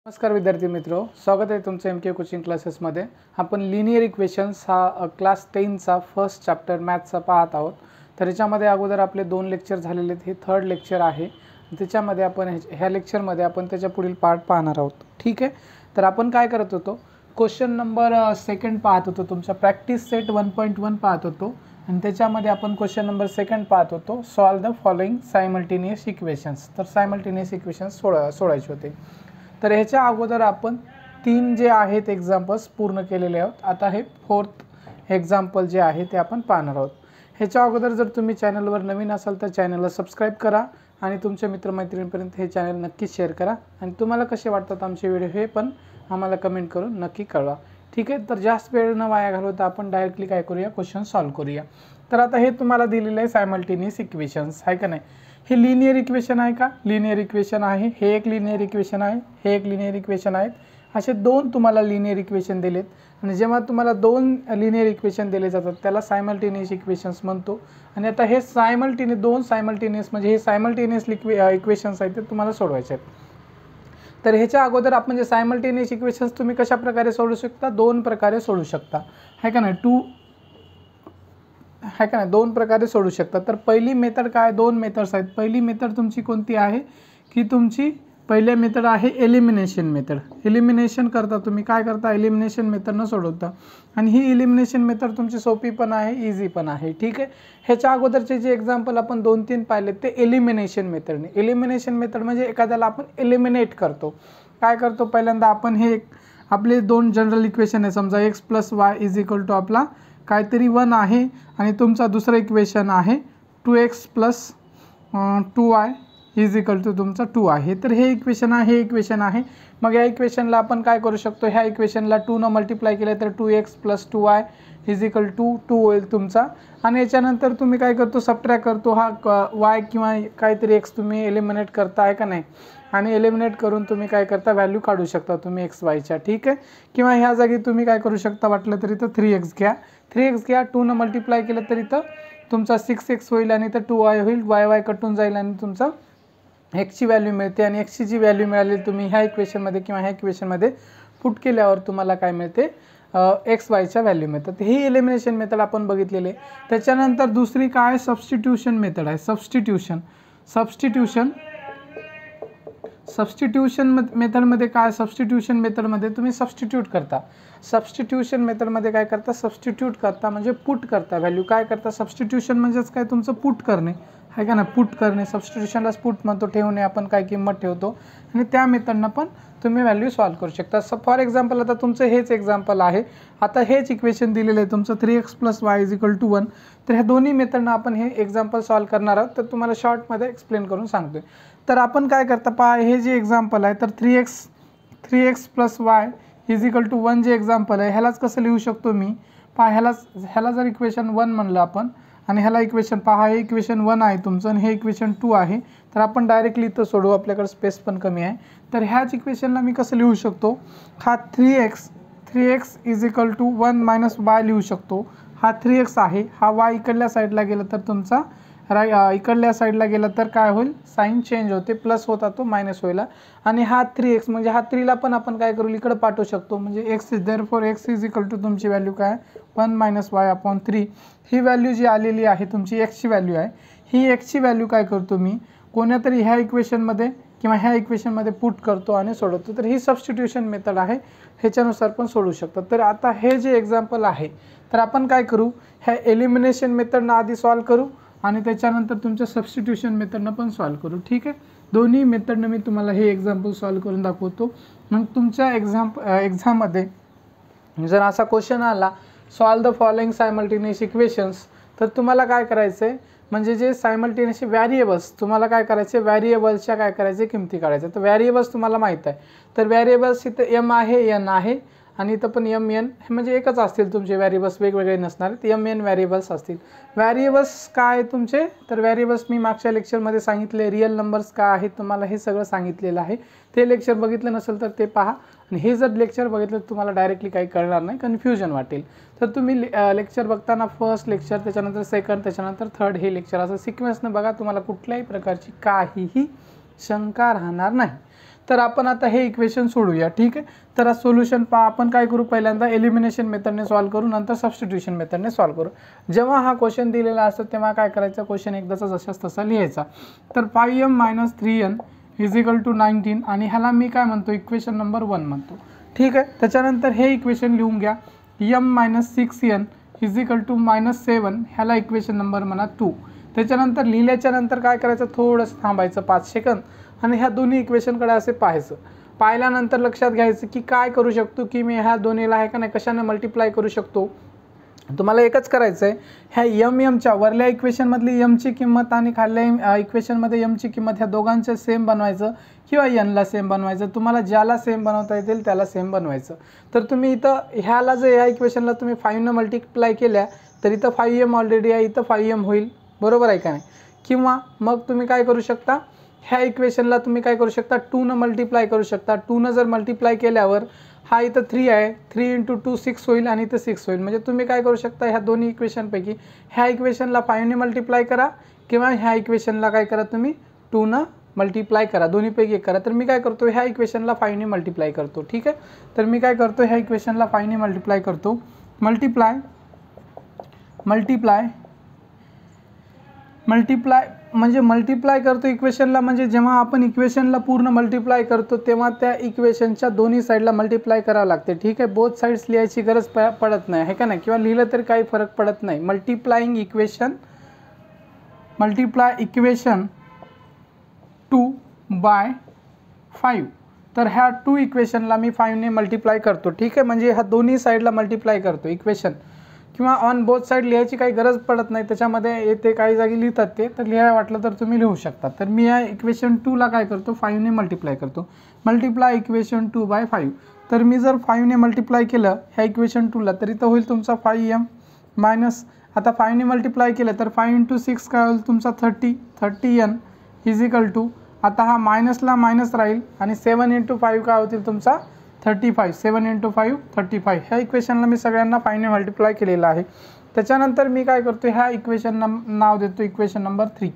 नमस्कार विद्यार्थी मित्रो, स्वागत आहे तुमचं MK कोचिंग क्लासेसमध्ये। आपण लिनियर इक्वेशन्स हा क्लास 10चा फर्स्ट चॅप्टर मॅथ्सचा पाहत आहोत। तर याच्यामध्ये अगोदर आपले 2 लेक्चर झालेले आहेत, हे थर्ड लेक्चर आहे। त्याच्यामध्ये आपण ह्या लेक्चरमध्ये आपण त्याच्या पुढील पार्ट पाहणार आहोत। ठीक आहे, तर आपण काय करत होतो, क्वेश्चन नंबर सेकंड पाहत होतो, तुमचा प्रॅक्टिस सेट 1.1 पाहत होतो आणि त्याच्यामध्ये आपण क्वेश्चन नंबर सेकंड पाहत होतो, solve the following simultaneous equations. तर सायमल्टेनियस इक्वेशन्स सोडायचे होते। तर ह्याच्या अगोदर आपण 3 जे आहेत एक्झाम्पल्स पूर्ण केलेले आहोत। आता हे फोर्थ एक्झाम्पल जे आहे ते आपण पाहणार आहोत। ह्याच्या अगोदर जर तुम्ही चॅनलवर नवीन असाल तर चॅनलला सबस्क्राइब करा आणि तुमच्या मित्रमैत्रिणींपर्यंत हे चॅनल नक्की शेअर करा आणि तुम्हाला कसे वाटतात आमचे व्हिडिओ हे पण आम्हाला कमेंट करून नक्की कळवा। ठीक आहे, तर जास्त वेळ न वाया घालवता आपण डायरेक्टली काय करूया, क्वेश्चन सॉल्व करूया। तर आता हे तुम्हाला दिलेले आहे सायमल्टेनियस इक्वेशन्स, आहे का नाही। हे लिनियर इक्वेशन आहे का, लिनियर इक्वेशन आहे। हे एक लिनियर इक्वेशन आहे, हे एक लिनियर इक्वेशन आहेत। असे 2 तुम्हाला लिनियर इक्वेशन दिलेत आणि जेव्हा तुम्हाला 2 लिनियर इक्वेशन दिले जातात त्याला सायमल्टेनियस इक्वेशन्स म्हणतो। आणि आता हे दोन सायमल्टेनियस म्हणजे हे सायमल्टेनियस इक्वेशन्स आहेत ते तुम्हाला सोडवायचे आहेत। तर ह्याच्या अगोदर आपण जे सायमल्टेनियस इक्वेशन्स तुम्ही कशा प्रकारे सोडवू शकता, 2 प्रकारे सोडवू शकता, आहे का नाही। 2 प्रकारे सोडू शकता। तर पहिली मेथड काय, 2 मेथड्स आहेत। पहिली मेथड तुमची कोणती आहे की तुमची पहिली मेथड आहे एलिमिनेशन मेथड। एलिमिनेशन करता तुम्ही काय करता, एलिमिनेशन मेथडनं सोडवता आणि ही एलिमिनेशन मेथड तुमची सोपी पण आहे, इझी पण आहे। ठीक आहे, ह्याच्या अगोदरचे जे एक्झाम्पल आपण 2-3 पाहिले ते एलिमिनेशन मेथडने। एलिमिनेशन मेथड म्हणजे एखाद्याला आपण एलिमिनेट करतो। काय करतो, पहिल्यांदा आपण हे आपले 2 जनरल इक्वेशन आहे, समजा x + y = आपला काहीतरी 1 आहे आणि तुमचा दुसरा इक्वेशन आहे 2x + 2y = तुमचा 2 आहे। तर हे इक्वेशन आहे, हे इक्वेशन आहे। मग या इक्वेशनला आपण काय करू शकतो, ह्या इक्वेशनला 2 न मल्टिप्लाय केले तर 2x + 2y = 2 होईल तुमचा। आणि याच्यानंतर तुम्ही काय करतो, सबट्रॅक्ट करतो, हा y किंवा काहीतरी x तुम्ही एलिमिनेट करता, आहे का नाही। आणि एलिमिनेट करून तुम्ही काय करता, व्हॅल्यू काढू शकता तुम्ही x y च्या। ठीक आहे, किंवा ह्या जागी तुम्ही काय करू शकता, वाटलं तरी तर 3x घ्या, 3x घ्या, 2 न मल्टिप्लाय केलं तरी तर तुमचा 6x होईल आणि तर 2y होईल, y कटून जाईल आणि तुमचा x ची व्हॅल्यू मिळते। आणि x ची जी व्हॅल्यू मिळाली तुम्ही ह्या इक्वेशनमध्ये किंवा ह्या इक्वेशनमध्ये पुट केल्यावर तुम्हाला काय मिळते, x y च्या व्हॅल्यू मिळतात। ही एलिमिनेशन मेथड आपण बघितलेली आहे। त्याच्यानंतर दुसरी काय, सबस्टिट्यूशन मेथड आहे। सबस्टिट्यूशन मेथडमध्ये काय, सबस्टिट्यूशन मेथडमध्ये तुम्ही सबस्टिट्यूट करता। सबस्टिट्यूशन मेथडमध्ये काय करता, सबस्टिट्यूट करता म्हणजे पुट करता व्हॅल्यू। काय करता, सबस्टिट्यूशन म्हणजेच काय, तुमचं पुट करणे, आहे का ना, पुट करणे। सबस्टिट्यूशनलाच पुट म्हणतो, ठेवणे, आपण काय किंमत ठेवतो आणि त्या मेथडनं पण तुम्ही व्हॅल्यू सॉल्व करू शकता। फॉर एक्झाम्पल आता तुमचं हेच एक्झाम्पल आहे, आता हेच इक्वेशन दिलेलं आहे तुमचं 3x + y = 1। तर ह्या दोन्ही मेथडनं आपण हे एक्झाम्पल सॉल्व करणार आहोत। तर तुम्हाला शॉर्टमध्ये एक्सप्लेन करून सांगतोय। तर आपण काय करता पहा, हे जे एक्झाम्पल आहे तर 3x + y = 1 जे एक्झाम्पल आहे ह्यालाच कसं लिहू शकतो मी पहा, ह्याला जर इक्वेशन 1 म्हणलं आपण आणि ह्याला इक्वेशन पहा, हे इक्वेशन 1 आहे तुमचं आणि हे इक्वेशन 2 आहे। तर आपण डायरेक्टली इथं सोडवू, आपल्याकडे स्पेस पण कमी आहे। तर ह्याच इक्वेशनला मी कसं लिहू शकतो, हा 3x = 1 - y लिहू शकतो। हा 3x आहे, हा y इकडल्या साईडला गेला तर तुमचा इकडल्या साईडला गेला तर काय होईल, साईन चेंज होते, प्लस होता तो मायनस होईल। आणि हा 3x म्हणजे हा 3 ला पण आपण काय करू, इकडे पाठवू शकतो म्हणजे x = तुमची व्हॅल्यू काय, 1 - y/3। ही व्हॅल्यू जी आलेली आहे तुमची x ची व्हॅल्यू आहे, ही x ची व्हॅल्यू काय करतो मी कोणत्यातरी ह्या इक्वेशनमध्ये किंवा ह्या इक्वेशनमध्ये पुट करतो आणि सोडवतो। तर ही सबस्टिट्यूशन मेथड आहे, ह्याच्यानुसार पण सोडू शकतो। तर आता हे जे एक्झाम्पल आहे तर आपण काय करू, ह्या एलिमिनेशन मेथडनं आधी सॉल्व करू आणि त्याच्यानंतर तुमच्या सबस्टिट्यूशन मेथडनं पण सॉल्व करू। ठीक आहे, दोन्ही मेथडनं मी तुम्हाला हे एक्झाम्पल सॉल्व करून दाखवतो। मग तुमच्या एक्झाममध्ये जर असा क्वेश्चन आला, solve the following simultaneous equations, तर तुम्हाला काय करायचं आहे, म्हणजे जे सायमल्टेनियस व्हॅरिएबल्स तुम्हाला काय करायचे, व्हॅरिएबल्सच्या काय करायचे, किमती काढायच्या। तर व्हॅरिएबल्स तुम्हाला माहीत आहे, तर व्हॅरिएबल्स इथं m आहे, n आहे आणि इथं पण m n म्हणजे एकच असतील तुमचे, व्हॅरिएबल्स वेगवेगळे नसणार, m n व्हॅरिएबल्स असतील। व्हॅरिएबल्स काय तुमचे, तर व्हॅरिएबल्स मी मागच्या लेक्चरमध्ये सांगितले, रिअल नंबर्स काय आहेत तुम्हाला हे सगळं सांगितलेलं आहे। ते लेक्चर बघितलं नसेल तर ते पहा आणि हे जर लेक्चर बघितलं तर तुम्हाला डायरेक्टली काही कळणार नाही, कन्फ्युजन वाटेल। तर तुम्ही लेक्चर बघताना फर्स्ट लेक्चर, त्याच्यानंतर सेकंड, त्याच्यानंतर थर्ड हे लेक्चर असं सिक्वेन्सनं बघा, तुम्हाला कुठल्याही प्रकारची काहीही शंका राहणार नाही। तर आपण आता हे इक्वेशन सोडूया, ठीक आहे. तर सोल्युशन आपण काय करू, पहिल्यांदा एलिमिनेशन मेथडने सॉल्व्ह करू, नंतर सबस्टिट्यूशन मेथडने सॉल्व्ह करू. जेव्हा हा क्वेश्चन दिलेला असतो तेव्हा काय करायचं, क्वेश्चन एकदाचा जशाच तसा लिहायचा. तर 5m - 3n = 19 आणि ह्याला मी काय म्हणतो, इक्वेशन नंबर 1 म्हणतो, ठीक आहे. त्याच्यानंतर हे इक्वेशन लिहून घ्या, m - 6n = -7, ह्याला इक्वेशन नंबर म्हणा 2. त्याच्यानंतर लिहिल्याच्या नंतर काय करायचं, थोडंसं थांबायचं 5 सेकंद आणि ह्या दोन्ही इक्वेशनकडे असे पाहायचं. पाहिल्यानंतर लक्षात घ्यायचं की काय करू शकतो, की मी ह्या दोन्हीला आहे का नाही कशाने मल्टिप्लाय करू शकतो. तुम्हाला एकच करायचं आहे, ह्या एमच्या वरल्या इक्वेशनमधली एमची किंमत आणि खाल्ल्या इक्वेशनमध्ये एमची किंमत ह्या दोघांचं सेम बनवायचं किंवा एनला सेम बनवायचं. तुम्हाला ज्याला सेम बनवता येतील त्याला सेम बनवायचं. तर तुम्ही इथं ह्याला जर या इक्वेशनला तुम्ही 5ने मल्टिप्लाय केल्या तर इथं 5m ऑलरेडी आहे, इथं 5m होईल, बरोबर आहे का नाही. किंवा मग तुम्ही काय करू शकता, ह्या इक्वेशनला तुम्ही काय करू शकता, 2ने मल्टिप्लाय करू शकता. 2ने जर मल्टिप्लाय केल्यावर हा इथं 3 आहे, 3 × 2 6 होईल आणि इथं 6 होईल. म्हणजे तुम्ही काय करू शकता, ह्या दोन्ही इक्वेशनपैकी ह्या इक्वेशनला 5ने मल्टिप्लाय करा किंवा ह्या इक्वेशनला काय करा, तुम्ही 2ने मल्टिप्लाय करा, दोन्हीपैकी एक करा. तर मी काय करतो, ह्या इक्वेशनला 5ने मल्टिप्लाय करतो, ठीक आहे. तर मी काय करतो, ह्या इक्वेशनला 5ने मल्टिप्लाय करतो. मल्टिप्लाय म्हणजे मल्टिप्लाय करतो इक्वेशनला, म्हणजे जेव्हा आपण इक्वेशनला पूर्ण मल्टिप्लाय करतो तेव्हा त्या इक्वेशनच्या दोन्ही साईडला मल्टिप्लाय करावं लागते, ठीक आहे. बोथ साईड्स लिहायची गरज पडत नाही, आहे का नाही, किंवा लिहिलं तरी काही फरक पडत नाही. Multiply equation 2/5. तर ह्या 2 इक्वेशनला मी 5ने मल्टिप्लाय करतो, ठीक आहे. म्हणजे ह्या दोन्ही साईडला मल्टिप्लाय करतो इक्वेशन, किंवा ऑन बोथ साईड लिहायची काही गरज पडत नाही, त्याच्यामध्ये येते काही जागी लिहितात ते, तर लिहायला वाटलं तर तुम्ही लिहू शकता. तर मी या इक्वेशन 2ला काय करतो, 5ने मल्टिप्लाय करतो. Multiply equation 2/5. तर मी जर 5ने मल्टिप्लाय केलं ह्या इक्वेशन 2ला तर इथं होईल तुमचा 5m मायनस, आता 5ने मल्टिप्लाय केलं तर 5 × 6 काय होईल तुमचा 30n = आता हा मायनसला मायनस राहील आणि 7 × 5 काय होतील तुमचा 35. 7 × 5 35. ह्या इक्वेशनला मी सगळ्यांना 5ने मल्टिप्लाय केलेलं आहे. त्याच्यानंतर मी काय करतो, ह्या इक्वेशन नाव देतो इक्वेशन नंबर 3.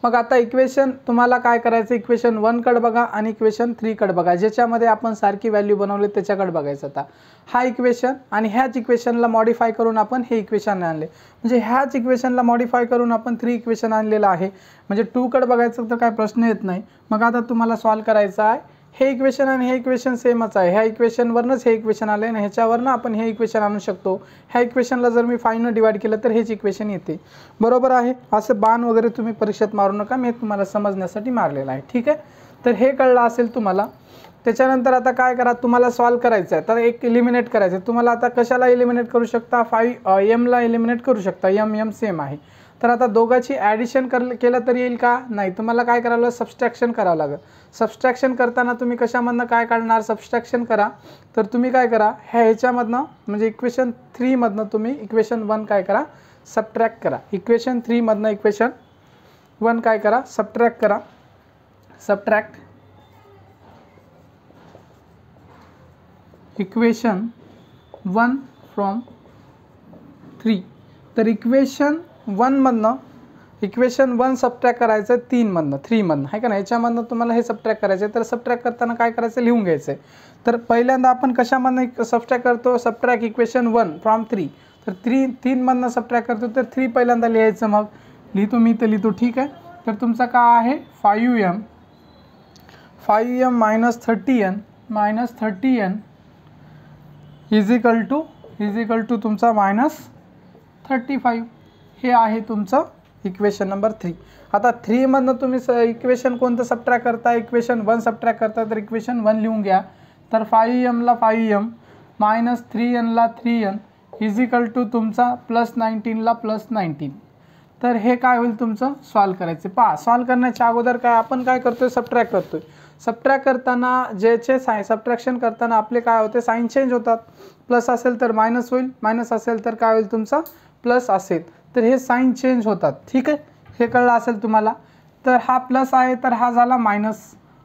मग आता इक्वेशन तुम्हाला काय करायचं, इक्वेशन 1 कडे बघा आणि इक्वेशन 3 कडे बघा, ज्याच्यामध्ये आपण सारखी व्हॅल्यू बनवले त्याच्याकडे बघायचं. आता हा इक्वेशन आणि ह्याच इक्वेशनला मॉडिफाय करून आपण हे इक्वेशन आणले, म्हणजे ह्याच इक्वेशनला मॉडिफाय करून आपण 3 इक्वेशन आणलेलं आहे. म्हणजे 2 कडे बघायचं तर काय प्रश्न येत नाही. मग आता तुम्हाला सॉल्व्ह करायचं आहे, हे इक्वेशन आणि हे इक्वेशन सेमच आहे, ह्या इक्वेशनवरनंच हे इक्वेशन आले आणि ह्याच्यावरनं आपण हे इक्वेशन आणू शकतो. ह्या इक्वेशनला जर मी 5ने डिवाइड केलं तर हेच इक्वेशन येते, बरोबर आहे. असं बाण वगैरे तुम्ही परीक्षेत मारू नका, मी तुम्हाला समजण्यासाठी मारलेलं आहे, ठीक आहे. तर हे कळलं असेल तुम्हाला. त्याच्यानंतर आता काय करा, तुम्हाला सॉल्व्ह करायचं आहे, तर एक एलिमिनेट करायचं आहे. तुम्हाला आता कशाला एलिमिनेट करू शकता, 5mला एलिमिनेट करू शकता, m सेम आहे. तर आता दोघांची ॲडिशन केलं तर येईल का, नाही. तुम्हाला काय करावं लागेल, सबस्ट्रॅक्शन करावं लागेल. सबस्ट्रॅक्शन करताना तुम्ही कशामधनं काय काढणार, सबस्ट्रॅक्शन करा. तर तुम्ही काय करा, ह्याच्यामधनं म्हणजे इक्वेशन 3 मधनं तुम्ही इक्वेशन 1 काय करा, सबट्रॅक्ट करा. इक्वेशन 3 मधनं इक्वेशन 1 काय करा, सबट्रॅक्ट करा. Subtract equation 1 from 3. तर इक्वेशन 1 मधनं इक्वेशन 1 सबट्रॅक्ट करायचं 3 मधनं 3 मधनं, आहे का नाही. याच्यामधनं तुम्हाला हे सबट्रॅक्ट करायचं आहे. तर सबट्रॅक्ट करताना काय करायचं, लिहून घ्यायचं आहे. तर पहिल्यांदा आपण कशामधनं सबट्रॅक्ट करतो, सबट्रॅक्ट इक्वेशन 1 फ्रॉम 3. तर 3 मधनं सबट्रॅक्ट करतो, तर 3 पहिल्यांदा लिहायचं. मग लिहितो मी, इथं लिहितो, ठीक आहे. तर तुमचा काय आहे, 5m - 30n = तुमचा -35. हे आहे तुमचं इक्वेशन नंबर 3. आता 3 मधनं तुम्ही इक्वेशन कोणतं सबट्रॅक्ट करता, इक्वेशन 1 सबट्रॅक्ट करता. तर इक्वेशन 1 लिहून घ्या. तर 5mला 5m -3nला 3n = तुमचा +19ला +19. तर हे काय होईल तुमचं, सॉल्व्ह करायचे. पहा, सॉल्व्ह करण्याच्या अगोदर काय आपण काय करतोय, सबट्रॅक्ट करतोय. सबट्रॅक्ट करताना ज्याचे सबट्रॅक्शन करताना आपले काय होते, साईन चेंज होतात. प्लस असेल तर मायनस होईल, मायनस असेल तर काय होईल तुमचा प्लस असेल. तर हे साईन चेंज होतात, ठीक आहे. हे कळलं असेल तुम्हाला. तर हा प्लस आहे तर हा झाला मायनस,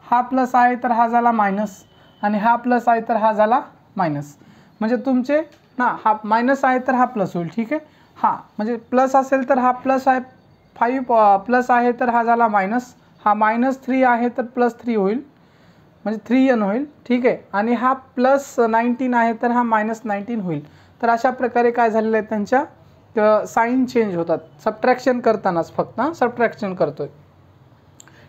हा प्लस आहे तर हा झाला मायनस, आणि हा प्लस आहे तर हा झाला मायनस. म्हणजे तुमचे ना हा मायनस आहे तर हा प्लस होईल, ठीक आहे. हा म्हणजे प्लस असेल तर हा प्लस आहे, 5 प्लस आहे तर हा झाला मायनस, हा -3 आहे तर +3 होईल. म्हणजे 3n होईल, ठीक आहे. आणि हा +19 आहे तर हा -19 होईल. तर अशा प्रकारे काय झालेलं आहे, त्यांच्या साईन चेंज होतात सबट्रॅक्शन करतानाच, फक्त सबट्रॅक्शन करतोय,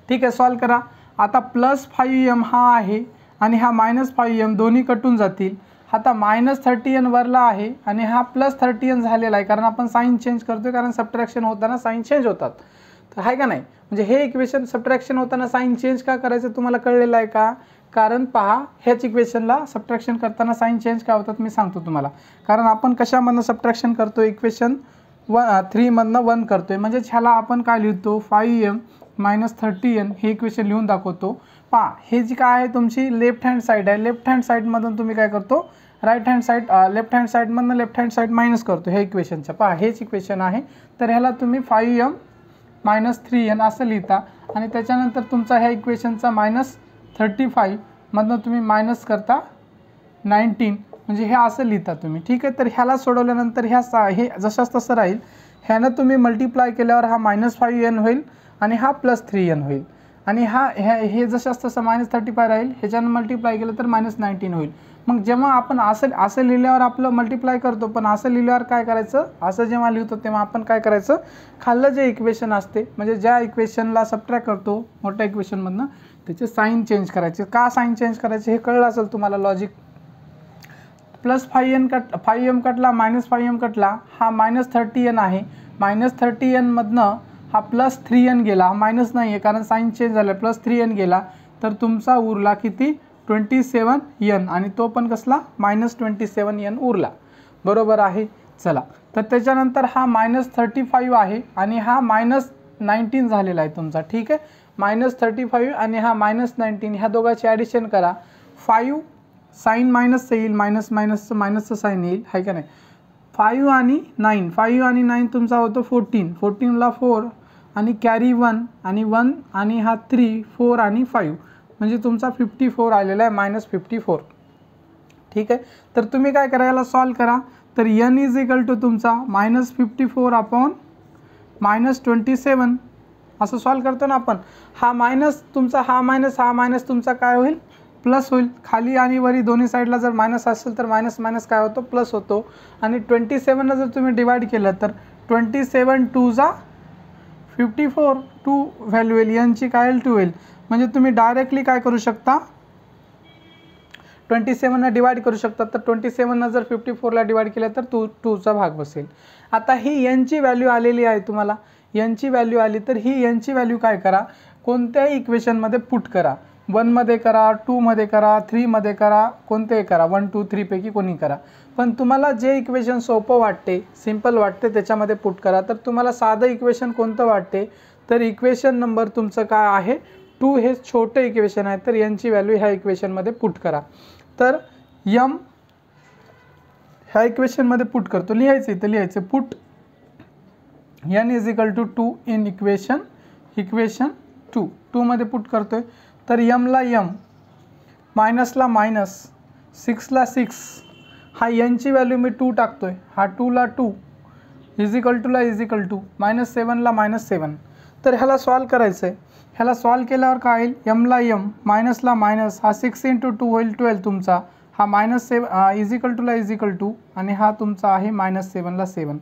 ठीक आहे. सॉल्व करा. आता +5m हा आहे आणि हा -5m दोन्ही कटून जातील. आता -30n वरला आहे आणि हा +30n झालेला आहे, कारण आपण साईन चेंज करतोय, कारण सबट्रॅक्शन होताना साईन चेंज होतात, तर आहे का नाही. म्हणजे हे इक्वेशन सबट्रॅक्शन होताना साईन चेंज का करायचं तुम्हाला कळलेलं आहे का? कारण पहा, ह्याच इक्वेशनला सबट्रॅक्शन करताना साईन चेंज का होतात मी सांगतो तुम्हाला. कारण आपण कशामधनं सबट्रॅक्शन करतो, इक्वेशन 3 मधनं 1 करतोय. म्हणजे ह्याला आपण काय लिहितो, 5m - 30n हे इक्वेशन लिहून दाखवतो. पहा, हे जी काय आहे तुमची लेफ्ट हँड साईड आहे, लेफ्ट हँड साईडमधून तुम्ही काय करतो, right hand side left hand साईडमधनं लेफ्ट हँड साईड मायनस करतो हे इक्वेशनचं. पहा, हेच इक्वेशन आहे. तर ह्याला तुम्ही 5m - 3n असं लिहिता आणि त्याच्यानंतर तुमचा ह्या इक्वेशनचा -35 मधनं तुम्ही मायनस करता 19, म्हणजे हे असं लिहिता तुम्ही, ठीक आहे. तर ह्याला सोडवल्यानंतर हे जशाच तसं राहील. ह्यानं तुम्ही मल्टिप्लाय केल्यावर हा -5n होईल आणि हा +3n होईल आणि हे जशाच तसं -35 राहील. ह्याच्यानं मल्टिप्लाय केलं तर -19 होईल. मग जेव्हा आपण असं लिहिल्यावर आपलं मल्टिप्लाय करतो, पण असं लिहिल्यावर काय करायचं, असं जेव्हा लिहितो तेव्हा आपण काय करायचं, खाल्लं जे इक्वेशन असते, म्हणजे ज्या इक्वेशनला सबट्रॅक्ट करतो मोठ्या इक्वेशनमधनं, त्याचे साईन चेंज करायचे. का साईन चेंज करायचे हे कळलं असेल तुम्हाला लॉजिक. +5m कटला, -5m कटला, हा -30n आहे. -30n मधनं हा +3n गेला, हा मायनस नाही आहे कारण साईन चेंज झाला, +3n गेला, तर तुमचा उरला किती, 27n, आणि तो पण कसला, -27n उरला, बरोबर आहे. चला, तर त्याच्यानंतर हा -35 आहे आणि हा -19 झालेला आहे तुमचा, ठीक आहे. -35 आणि हा -19 ह्या दोघांची ॲडिशन करा. 5 साईन मायनसचं येईल, मायनसचं साईन येईल, आहे का नाही. 5 आणि 9 तुमचा होतो 14, 14ला 4 आणि कॅरी 1 आणि 1 आणि हा 3, 4 आणि 5, म्हणजे तुमचा 54 आलेला आहे, -54, ठीक आहे. तर तुम्ही काय करा, याला सॉल्व करा. तर n = तुमचा -54 अपॉन -27 असं सॉल्व करतो ना आपण. हा मायनस तुमचा, हा मायनस तुमचा काय होईल, प्लस होईल. खाली आणि वरी दोन्ही साईडला जर मायनस असेल तर मायनस काय होतो, प्लस होतो. आणि 27ला जर तुम्ही डिवाइड केलं तर 27 2 जा 54, 2 व्हॅल्यू येईल, यांची काय येईल, 2 येईल. म्हणजे तुम्ही डायरेक्टली काय करू शकता, 27ला डिवाइड करू शकता. तर 27ला जर 54ला डिवाइड केलं तर 2चा भाग बसेल. आता ही यांची व्हॅल्यू आलेली आहे तुम्हाला, यांची व्हॅल्यू आली तर ही यांची व्हॅल्यू काय करा, कोणत्याही इक्वेशनमध्ये पुट करा. 1 मध्ये करा, 2 मध्ये करा, 3 मध्ये करा, कोणतेही करा, 1 2 3 पैकी कोणी करा. पण तुम्हाला जे इक्वेशन सोपं वाटते, सिंपल वाटते त्याच्यामध्ये पुट करा. तर तुम्हाला साधं इक्वेशन कोणतं वाटते, तर इक्वेशन नंबर तुमचं काय आहे, 2 हे छोटे इक्वेशन आहे. तर यांची व्हॅल्यू ह्या इक्वेशनमध्ये पुट करा. तर m ह्या इक्वेशनमध्ये पुट करतो, लिहायचं इथं लिहायचं, पुट n = 2 इन इक्वेशन 2 मध्ये पुट करतोय. तर m ला m, मायनसला मायनस, 6ला 6, हा यांची व्हॅल्यू मी 2 टाकतोय, हा 2ला 2, ला -7ला -7. तर ह्याला सॉल्व करायचं आहे. ह्याला सॉल्व केल्यावर काय येईल, m ला m, मायनसला मायनस, हा 6 × 2 होईल 12 तुमचा, हा -7 आणि हा तुमचा आहे -7ला 7.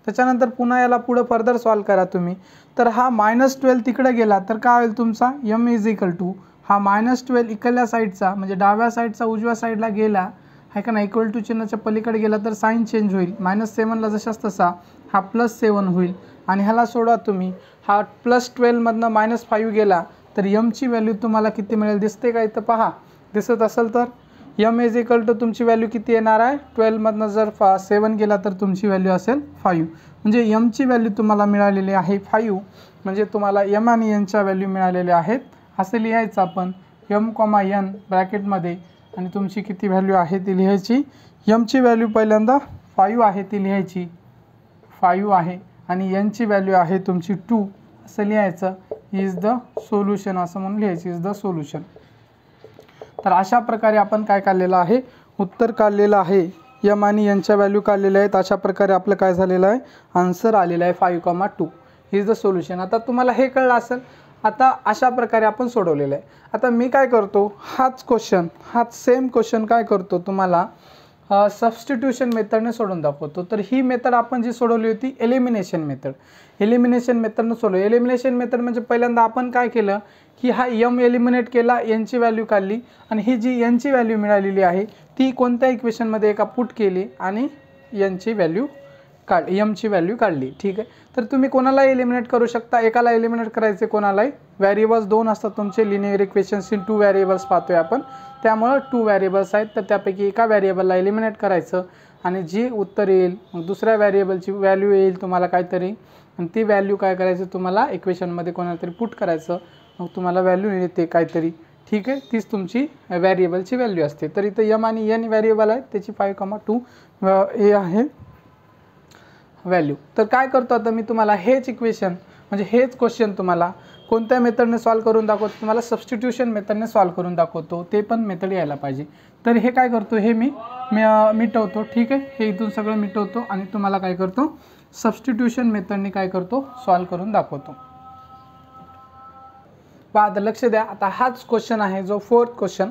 त्याच्यानंतर पुन्हा याला पुढं फर्दर सॉल्व करा तुम्ही. तर हा -12 तिकडे गेला तर काय होईल तुमचा, m = हा -12 इकडल्या साईडचा, म्हणजे डाव्या साईडचा उजव्या साईडला गेला, आहे का नाही, इक्वल टू चिन्हाच्या पलीकडे गेला तर साईन चेंज होईल. -7ला जशाच तसा हा +7 होईल. आणि ह्याला सोडा तुम्ही, हा +12 मधनं -5 गेला तर mची व्हॅल्यू तुम्हाला किती मिळेल, दिसते का इथं, पहा, दिसत असेल तर m = तुमची व्हॅल्यू किती येणार आहे, 12 मधनं जर 7 गेला तर तुमची व्हॅल्यू असेल 5. म्हणजे mची व्हॅल्यू तुम्हाला मिळालेली आहे 5. म्हणजे तुम्हाला m आणि n च्या व्हॅल्यू मिळालेल्या आहेत. असं लिहायचं आपण, m, n ब्रॅकेटमध्ये, आणि तुमची किती व्हॅल्यू आहे ती लिहायची. mची व्हॅल्यू पहिल्यांदा 5 आहे ती लिहायची, 5 आहे, आणि n ची व्हॅल्यू आहे तुमची 2, असं लिहायचं. इज द सोल्युशन असं म्हणून लिहायची, इज द सोल्युशन. तर अशा प्रकारे आपण काय काढलेलं आहे, उत्तर काढलेलं आहे. m आणि n च्या व्हॅल्यू काढलेल्या आहेत. अशा प्रकारे आपलं काय झालेलं आहे, आन्सर आलेलं आहे 5,2. Is the solution. आता तुम्हाला हे कळलं असेल. आता अशा प्रकारे आपण सोडवलेलं आहे. आता मी काय करतो, हाच सेम क्वेश्चन काय करतो तुम्हाला सबस्टिट्यूशन मेथडने सोडून दाखवतो. तर ही मेथड आपण जी सोडवली होती एलिमिनेशन मेथडनं सोडवली. एलिमिनेशन मेथड म्हणजे पहिल्यांदा आपण काय केलं की हा यम एलिमिनेट केला, यांची व्हॅल्यू काढली आणि ही जी यांची व्हॅल्यू मिळालेली आहे ती कोणत्या इक्वेशनमध्ये एका पुट केली आणि यांची व्हॅल्यू यमची व्हॅल्यू काढली. ठीक आहे. तर तुम्ही कोणाला एलिमिनेट करू शकता, एकाला एलिमिनेट करायचे, कोणालाही. व्हॅरिएबल्स 2 असतात तुमचे, लिनियर इक्वेशन्स इन 2 व्हॅरिएबल्स पाहतोय आपण, त्यामुळं 2 व्हॅरिएबल्स आहेत. तर त्यापैकी एका व्हॅरिएबलला एलिमिनेट करायचं आणि जी उत्तर येईल मग दुसऱ्या व्हॅरिएबलची व्हॅल्यू येईल तुम्हाला काहीतरी, आणि ती व्हॅल्यू काय करायचं तुम्हाला इक्वेशनमध्ये कोणाला तरी पुट करायचं, मग तुम्हाला व्हॅल्यू येते काहीतरी. ठीक आहे. तीच तुमची व्हॅरिएबलची व्हॅल्यू असते. तर इथं यम आणि एन व्हॅरिएबल आहेत, त्याची 5,2 हे आहे व्हॅल्यू. तर काय करतो आता मी तुम्हाला हेच इक्वेशन म्हणजे हेच क्वेश्चन तुम्हाला कोणत्या मेथडने सॉल्व करून दाखवतो, तुम्हाला सबस्टिट्यूशन मेथडने सॉल्व करून दाखवतो. ते पण मेथड यायला पाहिजे. तर हे काय करतो, हे मी मिटवतो. ठीक आहे. हे इथून सगळं मिटवतो आणि तुम्हाला काय करतो सबस्टिट्यूशन मेथडने काय करतो सॉल्व करून दाखवतो. आता लक्ष द्या. आता हाच क्वेश्चन आहे जो 4th क्वेश्चन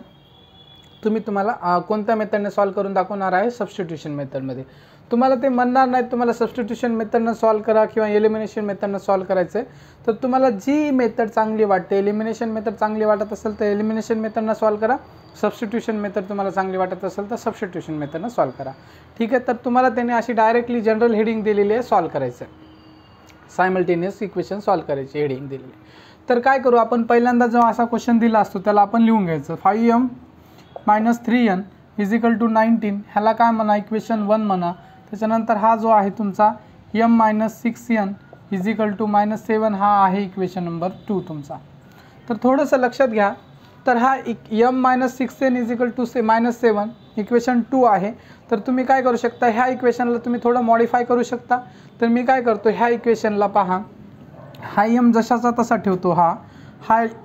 तुम्हाला कोणत्या मेथडने सॉल्व करून दाखवणार आहे, सबस्टिट्यूशन मेथडमध्ये. तुम्हाला ते म्हणणार नाही तुम्हाला सबस्टिट्यूशन मेथडनं सॉल्व करा किंवा एलिमिनेशन मेथडनं सॉल्व करायचं आहे. तर तुम्हाला जी मेथड चांगली वाटते, एलिमिनेशन मेथड चांगली वाटत असेल तर एलिमिनेशन मेथडनं सॉल्व करा, सबस्टिट्यूशन मेथड तुम्हाला चांगली वाटत असेल तर सबस्टिट्यूशन मेथडनं सॉल्व करा. ठीक आहे. तर तुम्हाला त्याने अशी डायरेक्टली जनरल हेडिंग दिलेली आहे, सॉल्व करायचं आहे, सायमल्टेनियस इक्वेशन सॉल्व करायची हेडिंग दिलेली आहे. तर काय करू आपण, पहिल्यांदा जो असा क्वेश्चन दिला असतो त्याला आपण लिहून घ्यायचं. 5m - 3n = 19, ह्याला काय म्हणा, इक्वेशन 1 म्हणा. त्याच्यानंतर हा जो आहे तुमचा m - 6n = -7 हा आहे इक्वेशन नंबर 2 तुमचा. तर थोडंसं लक्षात घ्या. तर हा m - 6n = -7 इक्वेशन 2 आहे. तर तुम्ही काय करू शकता, ह्या इक्वेशनला तुम्ही थोडं मॉडिफाय करू शकता. तर मी काय करतो, ह्या इक्वेशनला पहा, हा m जशाचा तसा ठेवतो, हा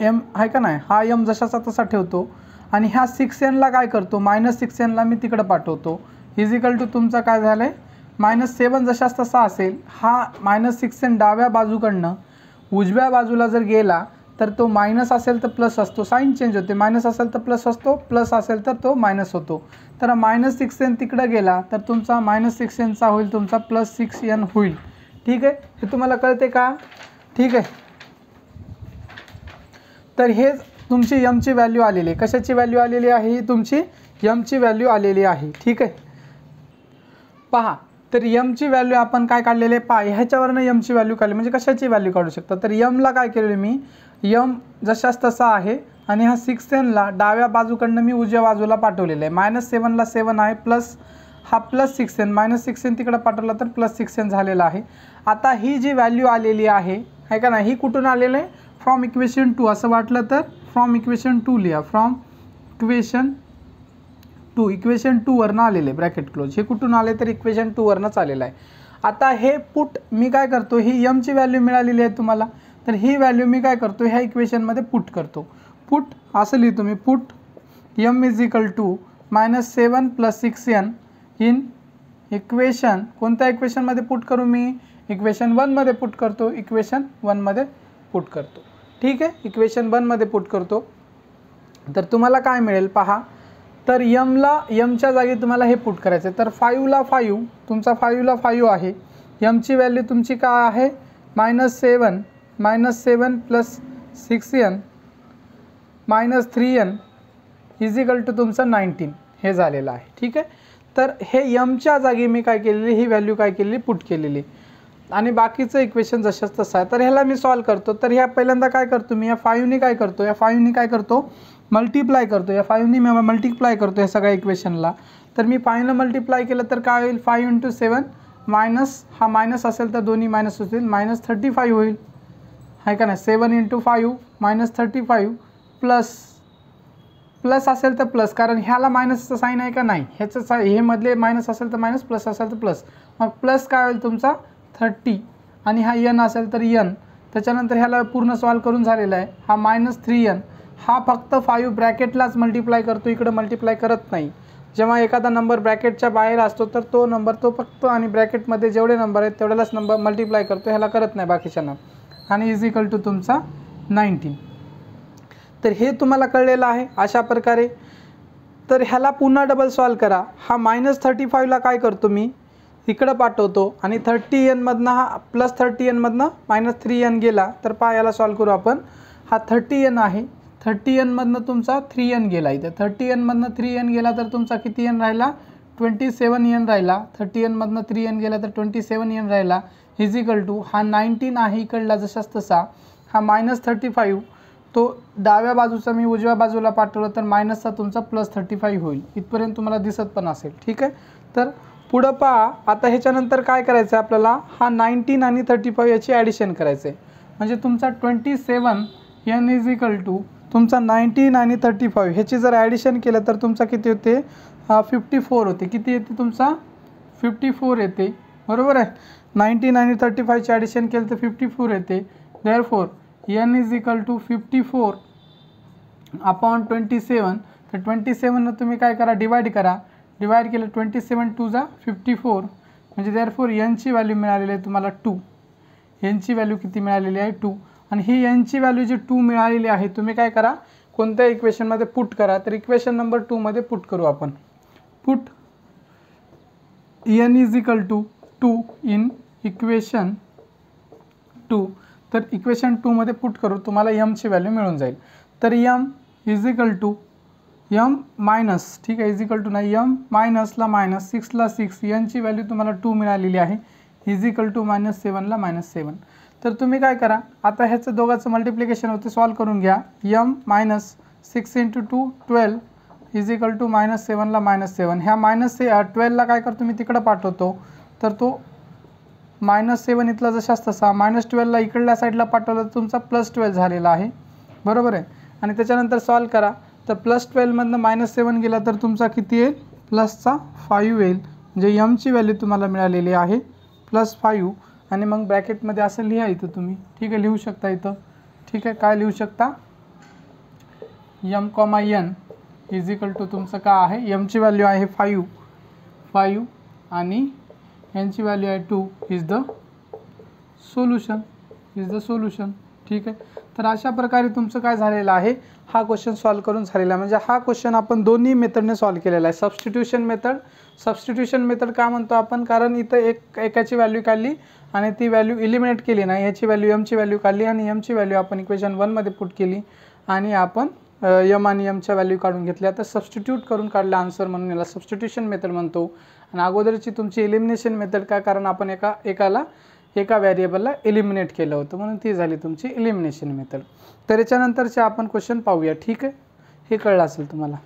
m आहे का नाही, हा m जशाचा तसा ठेवतो आणि ह्या 6n ला काय करतो, -6n ला मी तिकडं पाठवतो, = तुमचा काय झालं आहे -7 जशाच तसा असेल. हा -6n डाव्या बाजूकडनं उजव्या बाजूला जर गेला तर तो मायनस असेल तर प्लस असतो, साईन चेंज होते, मायनस असेल तर प्लस असतो, प्लस असेल तर तो मायनस होतो. तर -6n तिकडं गेला तर तुमचा -6n चा होईल तुमचा +6n होईल. ठीक आहे. हे तुम्हाला कळते का? ठीक आहे. तर हे तुमची यमची व्हॅल्यू आलेली आहे. कशाची व्हॅल्यू आलेली आहे? ही तुमची यमची व्हॅल्यू आलेली आहे. ठीक आहे. पहा, तर यमची व्हॅल्यू आपण काय काढलेले आहे, पहा ह्याच्यावरनं यमची व्हॅल्यू काढली म्हणजे कशाची व्हॅल्यू काढू शकता. तर यमला काय केलेलं मी, यम जशाच तसा आहे आणि हा 6n ला डाव्या बाजूकडनं मी उजव्या बाजूला पाठवलेलं आहे. -7 ला 7 आहे, प्लस हा +6n, -6n तिकडं पाठवला तर +6n झालेला आहे. आता ही जी व्हॅल्यू आलेली आहे का नाही, ही कुठून आलेलं आहे, फ्रॉम इक्वेशन 2. असं वाटलं तर फ्रॉम इक्वेशन 2 लिहा, फ्रॉम इक्वेशन 2 वरनं आलेले, ब्रॅकेट क्लोज. हे कुठून आले तर इक्वेशन 2 वरनंच आलेलं आहे. आता हे पुट मी काय करतो, ही यमची व्हॅल्यू मिळालेली आहे तुम्हाला, तर ही व्हॅल्यू मी काय करतो ह्या इक्वेशनमध्ये पुट करतो. पुट असं लिहितो मी, put m = -7 + 6n in equation, कोणत्या इक्वेशनमध्ये पुट करू मी, इक्वेशन 1 मध्ये पुट करतो, इक्वेशन 1 मध्ये पुट करतो. ठीक आहे. इक्वेशन 1 मध्ये पुट करतो. तर तुम्हाला काय मिळेल पहा, तर यमच्या जागी तुम्हाला हे पुट करायचं आहे. तर 5 ला 5 तुमचा 5 ला 5 आहे, यमची व्हॅल्यू तुमची काय आहे -7 + 6n -3n = तुमचं 19 हे झालेलं आहे. ठीक आहे. तर हे यमच्या जागी मी काय केलेली, ही व्हॅल्यू काय केलेली, पुट केलेली आणि बाकीचं इक्वेशन जशाच तसं आहे. तर ह्याला मी सॉल्व करतो. तर ह्या पहिल्यांदा काय करतो मी, या 5नी काय करतो, या 5नी काय करतो मल्टिप्लाय करतो, या 5नी मी मल्टिप्लाय करतो या सगळ्या इक्वेशनला. तर मी 5नं मल्टिप्लाय केलं तर काय होईल, 5 × 7 मायनस, हा मायनस असेल तर दोन्ही मायनस होतील, -35 होईल आहे का नाही. 7 × 5 -35 प्लस असेल तर प्लस, कारण ह्याला मायनसचं साईन आहे का नाही, ह्याचं हे मधले मायनस असेल तर मायनस, प्लस असेल तर प्लस. मग प्लस काय होईल तुमचा 30 आणि हा n असेल तर n. त्याच्यानंतर ह्याला पूर्ण सॉल्व करून झालेला आहे. हा -3n हा फक्त 5 ब्रॅकेटलाच मल्टिप्लाय करतो, इकडं मल्टिप्लाय करत नाही. जेव्हा एखादा नंबर ब्रॅकेटच्या बाहेर असतो तर तो नंबर तो फक्त आणि ब्रॅकेटमध्ये जेवढे नंबर आहेत तेवढ्यालाच नंबर मल्टिप्लाय करतो, ह्याला करत नाही बाकीच्यांना. आणि = तुमचा 19. तर हे तुम्हाला कळलेलं आहे अशा प्रकारे. तर ह्याला पुन्हा डबल सॉल्व करा. हा -35ला काय करतो मी इकडं पाठवतो आणि 30n मधनं हा +30n मधनं -3n गेला. तर पहा याला सॉल्व करू आपण. हा 30n आहे, 30n मधनं तुमचा 3n गेला. इथे 30n मधनं 3n गेला तर तुमचा किती n राहिला, 27n राहिला. 30n मधनं 3n गेला तर 27n राहिला. इजिकल टू हा 19 आहे इकडला जशाच तसा. हा -35 तो डाव्या बाजूचा मी उजव्या बाजूला पाठवलं तर मायनसचा तुमचा +35 होईल. इथपर्यंत तुम्हाला दिसत पण असेल. ठीक आहे. तर पुढं पहा. आता ह्याच्यानंतर काय करायचं आहे आपल्याला, हा 19 आणि 35 याची ॲडिशन करायचं आहे. म्हणजे तुमचा 27n इजिकल टू तुमचा 19 आणि 35 ह्याची जर ॲडिशन केलं तर तुमचा किती होते, 54 होते. किती येते तुमचा 54 येते. बरोबर आहे. 19 आणि 35ची ॲडिशन केलं तर 54 येते. Therefore n is equal to 54 upon 27. तर 27 तुम्ही काय करा, डिवाइड करा. डिवाइड केलं 27 2 जा 54. म्हणजे देअरफॉर n ची व्हॅल्यू मिळालेली आहे तुम्हाला 2. n ची व्हॅल्यू किती मिळालेली आहे 2. आणि ही n ची व्हॅल्यू जी 2 मिळालेली आहे तुम्ही काय करा, कोणत्या इक्वेशनमध्ये पुट करा. तर इक्वेशन नंबर 2 मध्ये पुट करू आपण. Put n is equal to 2 in equation 2. तर इक्वेशन 2 मध्ये पुट करू तुम्हाला m ची व्हॅल्यू मिळून जाईल. तर m is equal to m minus, ठीक आहे, इज इक्वल टू नाही, m मायनसला मायनस 6 ला 6, n ची व्हॅल्यू तुम्हाला 2 मिळालेली आहे. इज इक्वल टू -7 ला -7. तर तुम्ही काय करा, आता ह्याचं दोघांचं मल्टिप्लिकेशन होते, सॉल्व करून घ्या. m minus 6 × 2 12 is equal to -7 ला -7. ह्या -12ला काय करतो मी तिकडं पाठवतो. तर तो -7 इथला जशाच तसा, -12ला इकडल्या साईडला पाठवलं तर तुमचा +12 झालेला आहे. बरोबर आहे. आणि त्याच्यानंतर सॉल्व करा. तर +12 मधनं -7 गेला तर तुमचा किती येईल, +5 येईल. म्हणजे m ची व्हॅल्यू तुम्हाला मिळालेली आहे +5. आणि मग ब्रॅकेटमध्ये असं लिहा इथं तुम्ही. ठीक आहे, लिहू शकता इथं. ठीक आहे, काय लिहू शकता, m, n is equal to तुमचं काय आहे, m ची व्हॅल्यू आहे 5 आणि n ची व्हॅल्यू आहे 2 इज द सोल्युशन. ठीक आहे. तर अशा प्रकारे तुमचं काय झालेलं आहे, हा क्वेश्चन सॉल्व करून झालेला आहे. म्हणजे हा क्वेश्चन आपण दोन्ही मेथडने सॉल्व केलेला आहे. सबस्टिट्यूशन मेथड का म्हणतो आपण, कारण इथं एकाची व्हॅल्यू काढली आणि ती व्हॅल्यू इलिमिनेट केली नाही. ह्याची व्हॅल्यू m ची व्हॅल्यू काढली आणि m ची व्हॅल्यू आपण इक्वेशन 1 मध्ये पुट केली आणि आपण m आणि m च्या व्हॅल्यू काढून घेतल्या. तर सबस्टिट्यूट करून काढला आन्सर, म्हणून याला सबस्टिट्यूशन मेथड म्हणतो. आणि अगोदरची तुमची एलिमिनेशन मेथड काय, कारण आपण एका व्हेरिएबलला एलिमिनेट केलं होतं, म्हणून ती झाली तुमची एलिमिनेशन मेथड. तर याच्यानंतरचे आपण क्वेश्चन पाहूया. ठीक आहे, हे कळलं असेल तुम्हाला.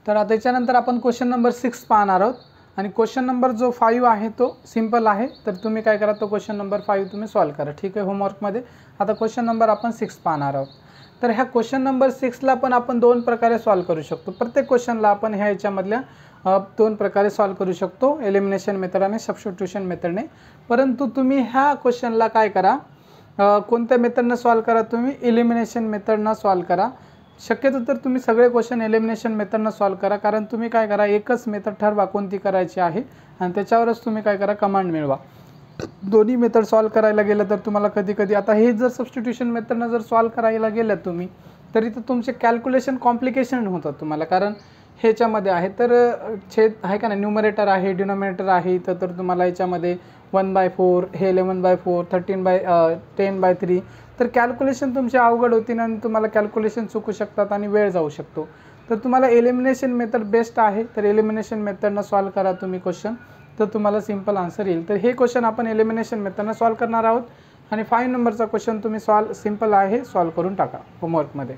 तर आता याच्यानंतर आपण क्वेश्चन नंबर 6 पाहणार आहोत. आणि क्वेश्चन नंबर जो 5 आहे तो सिंपल आहे. तर तुम्ही काय करा, तो क्वेश्चन नंबर 5 तुम्ही सॉल्व करा. ठीक आहे, होमवर्कमध्ये. आता क्वेश्चन नंबर आपण 6 पाहणार आहोत. तर ह्या क्वेश्चन नंबर 6ला पण आपण 2 प्रकारे सॉल्व करू शकतो. प्रत्येक क्वेश्चनला आपण ह्याच्यामधल्या 2 प्रकारे सॉल्व करू शकतो, एलिमिनेशन मेथड आणि सबस्टिट्यूशन मेथडने. परंतु तुम्ही ह्या क्वेश्चनला काय करा, कोणत्या मेथडनं सॉल्व करा, तुम्ही एलिमिनेशन मेथडनं सॉल्व करा. शक्यतो तर तुम्ही सगळे क्वेश्चन एलिमिनेशन मेथडनं सॉल्व करा, कारण तुम्ही काय करा, एकच मेथड ठरवा कोणती करायची आहे आणि त्याच्यावरच तुम्ही काय करा, कमांड मिळवा. दोन्ही मेथड सॉल्व करायला गेलं तर तुम्हाला कधी आता हे जर सबस्टिट्यूशन मेथडनं जर सॉल्व करायला गेलं तुम्ही, तरी तर तुमचे कॅल्क्युलेशन कॉम्प्लिकेशन होतात तुम्हाला, कारण ह्याच्यामध्ये आहे तर छेद आहे का नाही, न्यूमरेटर आहे, डिनॉमिनेटर आहे. इथं तर तुम्हाला याच्यामध्ये 1/4, हे 11/4, 10/3. तर कॅल्क्युलेशन तुमचे अवघड होतील आणि तुम्हाला कॅल्क्युलेशन चुकू शकतात आणि वेळ जाऊ शकतो. तर तुम्हाला एलिमिनेशन मेथड बेस्ट आहे. तर एलिमिनेशन मेथडनं सॉल्व करा तुम्ही क्वेश्चन, तर तुम्हाला सिंपल आन्सर येईल. तर हे क्वेश्चन आपण एलिमिनेशन मेथडनं सॉल्व करणार आहोत. आणि 5 नंबरचा क्वेश्चन तुम्ही सिंपल आहे, सॉल्व करून टाका होमवर्कमध्ये.